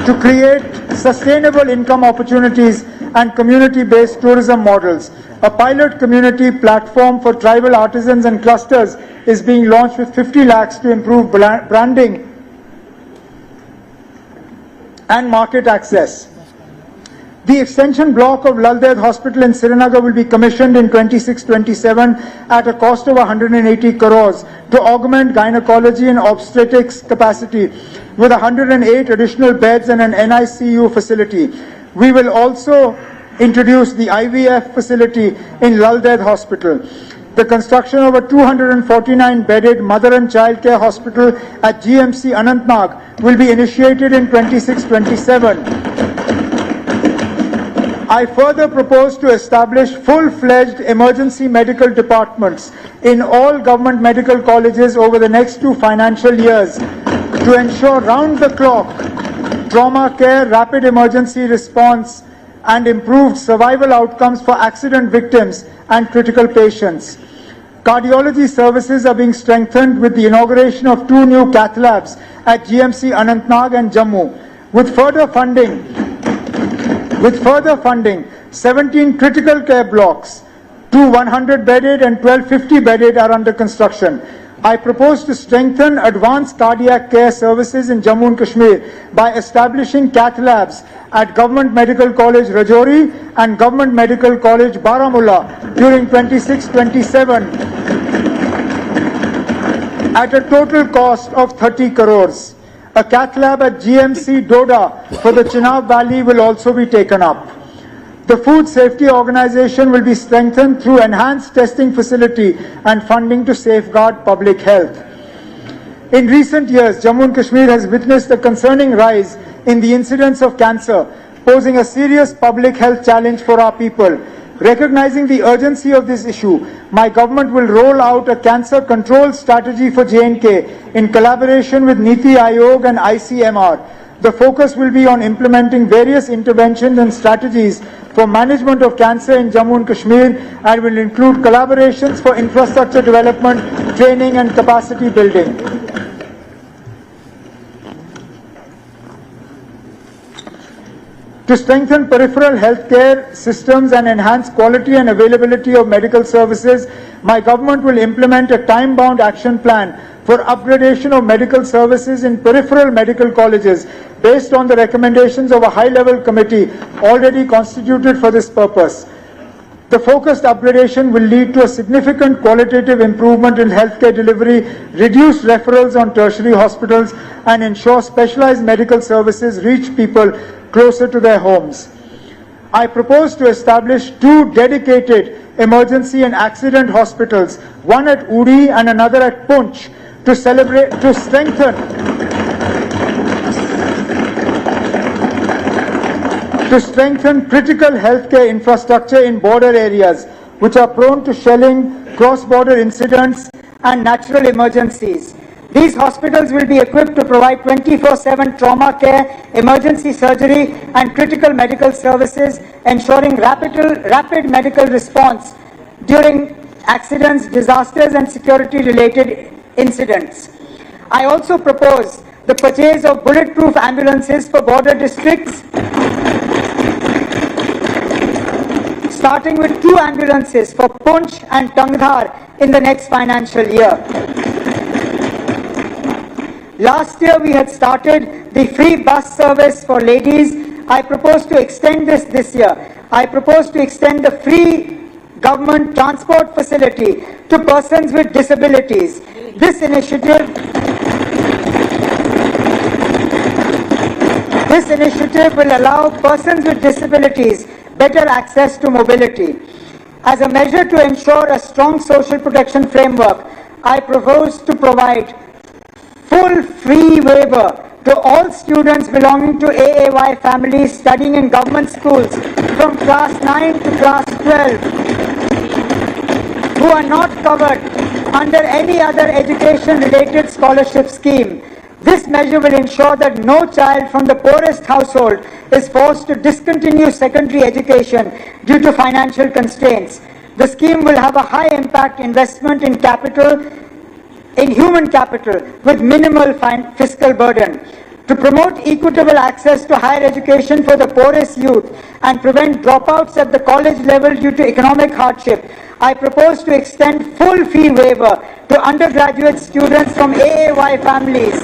to create sustainable income opportunities and community-based tourism models. A pilot community platform for tribal artisans and clusters is being launched with 50 lakhs to improve branding and market access. The extension block of Lal Ded Hospital in Srinagar will be commissioned in 26-27 at a cost of 180 crores to augment gynecology and obstetrics capacity with 108 additional beds and an NICU facility. We will also introduce the IVF facility in Lal Ded Hospital. The construction of a 249-bedded mother and child care hospital at GMC Anantnag will be initiated in 26-27. I further propose to establish full-fledged emergency medical departments in all government medical colleges over the next 2 financial years to ensure round-the-clock trauma care, rapid emergency response, and improved survival outcomes for accident victims and critical patients. Cardiology services are being strengthened with the inauguration of 2 new cath labs at GMC Anantnag and Jammu. With further funding, 17 critical care blocks, 2 100-bedded and 12 50-bedded are under construction. I propose to strengthen advanced cardiac care services in Jammu and Kashmir by establishing cath labs at Government Medical College Rajouri and Government Medical College Baramulla during 26-27 at a total cost of 30 crores. A cath lab at GMC Doda for the Chenab Valley will also be taken up. The Food Safety Organization will be strengthened through enhanced testing facility and funding to safeguard public health. In recent years, Jammu and Kashmir has witnessed a concerning rise in the incidence of cancer, posing a serious public health challenge for our people. Recognizing the urgency of this issue, my government will roll out a cancer control strategy for J&K in collaboration with Niti Aayog and ICMR. The focus will be on implementing various interventions and strategies for management of cancer in Jammu and Kashmir and will include collaborations for infrastructure development, training and capacity building. To strengthen peripheral healthcare systems and enhance quality and availability of medical services, my government will implement a time-bound action plan for upgradation of medical services in peripheral medical colleges based on the recommendations of a high-level committee already constituted for this purpose. The focused upgradation will lead to a significant qualitative improvement in healthcare delivery, reduce referrals on tertiary hospitals, and ensure specialized medical services reach people closer to their homes. I propose to establish 2 dedicated emergency and accident hospitals, one at Uri and another at Punch, to strengthen critical healthcare infrastructure in border areas which are prone to shelling, cross-border incidents and natural emergencies. These hospitals will be equipped to provide 24/7 trauma care, emergency surgery and critical medical services, ensuring rapid medical response during accidents, disasters and security-related incidents. I also propose the purchase of bulletproof ambulances for border districts, starting with 2 ambulances for Punch and Tangdhar in the next financial year. Last year we had started the free bus service for ladies. I propose to extend this year. I propose to extend the free government transport facility to persons with disabilities. This initiative will allow persons with disabilities better access to mobility. As a measure to ensure a strong social protection framework, I propose to provide full free waiver to all students belonging to AAY families studying in government schools from class 9 to class 12 who are not covered under any other education-related scholarship scheme. This measure will ensure that no child from the poorest household is forced to discontinue secondary education due to financial constraints. The scheme will have a high-impact investment in human capital with minimal fiscal burden. To promote equitable access to higher education for the poorest youth and prevent dropouts at the college level due to economic hardship, I propose to extend full fee waiver to undergraduate students from AAY families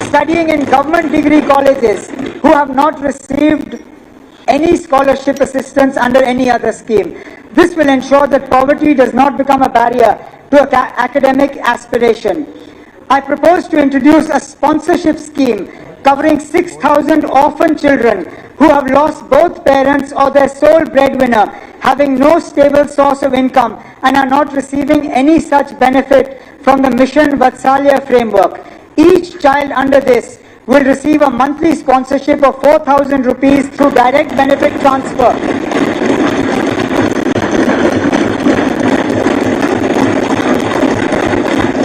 studying in government degree colleges who have not received any scholarship assistance under any other scheme. This will ensure that poverty does not become a barrier to academic aspiration. I propose to introduce a sponsorship scheme covering 6,000 orphan children who have lost both parents or their sole breadwinner, having no stable source of income and are not receiving any such benefit from the Mission Vatsalya framework. Each child under this will receive a monthly sponsorship of 4,000 rupees through direct benefit transfer.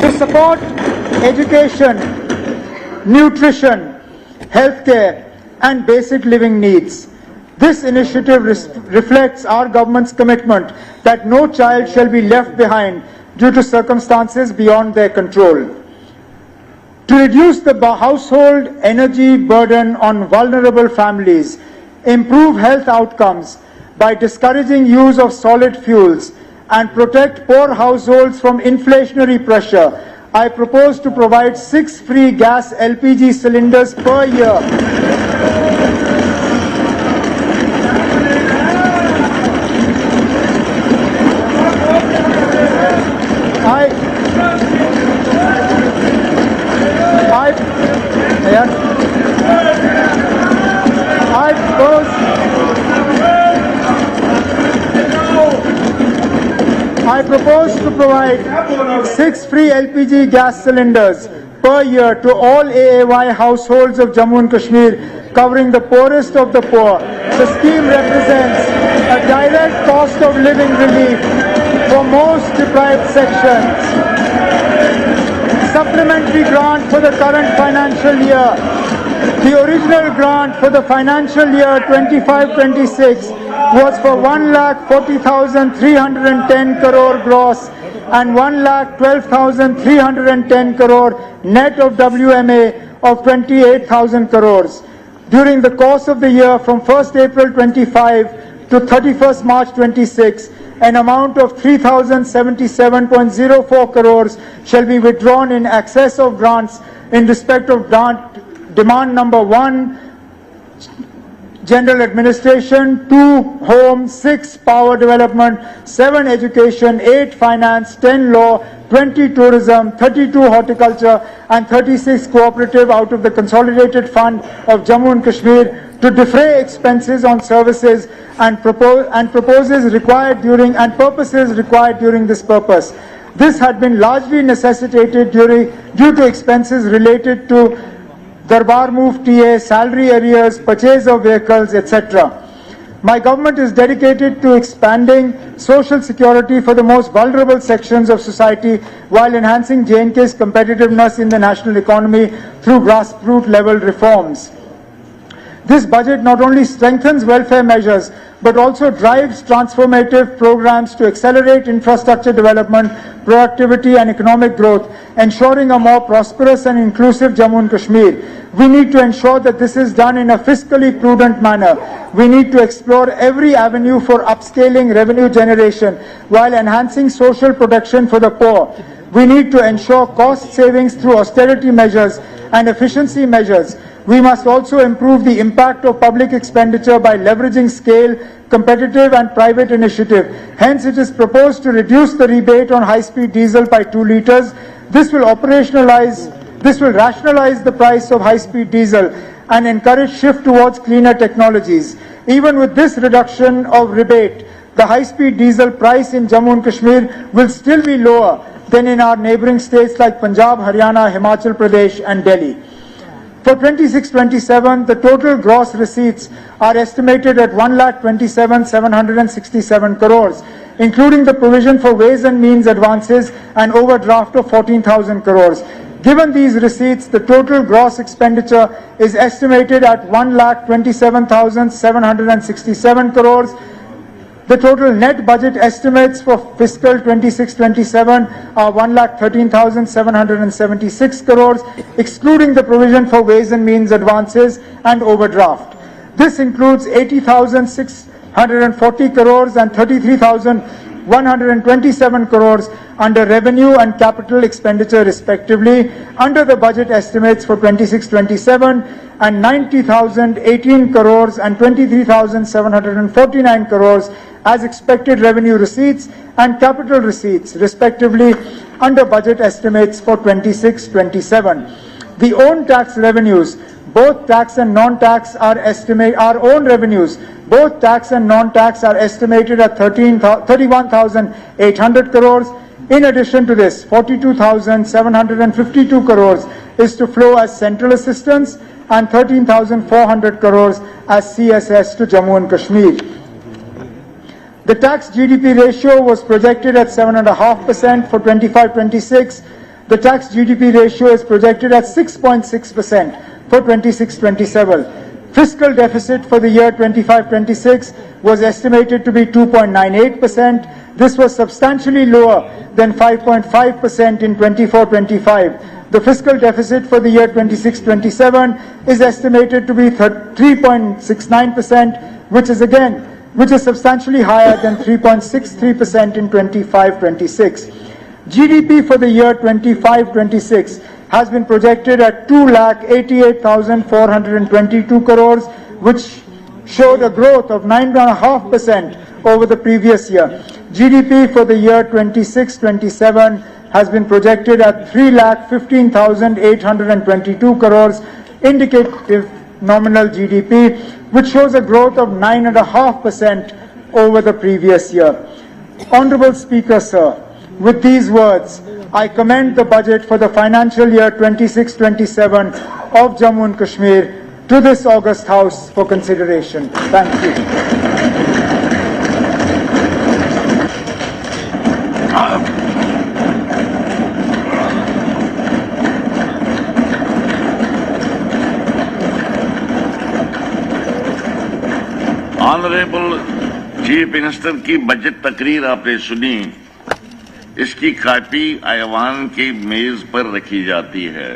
To support education, nutrition, healthcare, and basic living needs. This initiative reflects our government's commitment that no child shall be left behind due to circumstances beyond their control. To reduce the household energy burden on vulnerable families, improve health outcomes by discouraging use of solid fuels, and protect poor households from inflationary pressure, I propose to provide 6 free gas LPG cylinders per year. I propose to provide 6 free LPG gas cylinders per year to all AAY households of Jammu and Kashmir, covering the poorest of the poor. The scheme represents a direct cost of living relief for most deprived sections. Supplementary grant for the current financial year. The original grant for the financial year 25-26 was for 1,40,310 crore gross and 1,12,310 crore net of WMA of 28,000 crores. During the course of the year from 1st April 25 to 31st March 26, an amount of 3,077.04 crores shall be withdrawn in excess of grants in respect of demand number 1, General Administration, 2, Home, 6, Power Development, 7, Education, 8, Finance, 10, Law, 20, Tourism, 32, Horticulture, and 36, Cooperative out of the Consolidated Fund of Jammu and Kashmir to defray expenses on services and purposes required during this purpose. This had been largely necessitated due to expenses related to Darbar Move TA, salary arrears, purchase of vehicles, etc. My government is dedicated to expanding social security for the most vulnerable sections of society while enhancing J&K's competitiveness in the national economy through grassroots level reforms. This budget not only strengthens welfare measures but also drives transformative programs to accelerate infrastructure development, productivity and economic growth, ensuring a more prosperous and inclusive Jammu and Kashmir. We need to ensure that this is done in a fiscally prudent manner. We need to explore every avenue for upscaling revenue generation while enhancing social protection for the poor. We need to ensure cost savings through austerity measures and efficiency measures. We must also improve the impact of public expenditure by leveraging scale, competitive and private initiative. Hence, it is proposed to reduce the rebate on high-speed diesel by 2 litres. This will rationalize the price of high-speed diesel and encourage shift towards cleaner technologies. Even with this reduction of rebate, the high-speed diesel price in Jammu and Kashmir will still be lower than in our neighbouring states like Punjab, Haryana, Himachal Pradesh and Delhi. For 26-27, the total gross receipts are estimated at 1,27,767 crores, including the provision for ways and means advances and overdraft of 14,000 crores. Given these receipts, the total gross expenditure is estimated at 1,27,767 crores. The total net budget estimates for fiscal 26-27 are 1,13,776 crores, excluding the provision for ways and means advances and overdraft. This includes 80,640 crores and 33,000 127 crores under revenue and capital expenditure respectively under the budget estimates for 26-27 and 90,018 crores and 23,749 crores as expected revenue receipts and capital receipts respectively under budget estimates for 26-27. The own tax revenues, both tax and non-tax our own revenues, both tax and non-tax are estimated at 31,800 crores. In addition to this, 42,752 crores is to flow as central assistance and 13,400 crores as CSS to Jammu and Kashmir. The tax GDP ratio was projected at 7.5% for 25-26. The tax GDP ratio is projected at 6.6% for 26-27. Fiscal deficit for the year 25-26 was estimated to be 2.98%. This was substantially lower than 5.5% in 24-25. The fiscal deficit for the year 26-27 is estimated to be 3.69%, which is substantially higher than 3.63% in 25-26. GDP for the year 25-26 has been projected at 2,88,422 crores, which showed a growth of 9.5% over the previous year. GDP for the year 26-27 has been projected at 3,15,822 crores, indicative nominal GDP, which shows a growth of 9.5% over the previous year. Honorable Speaker, sir, with these words, I commend the budget for the financial year 26-27 of Jammu and Kashmir to this August House for consideration. Thank you. Honourable chief minister की budget तकरीर आपने सुनी। इसकी copy ऐवान की मेज पर रखी जाती है।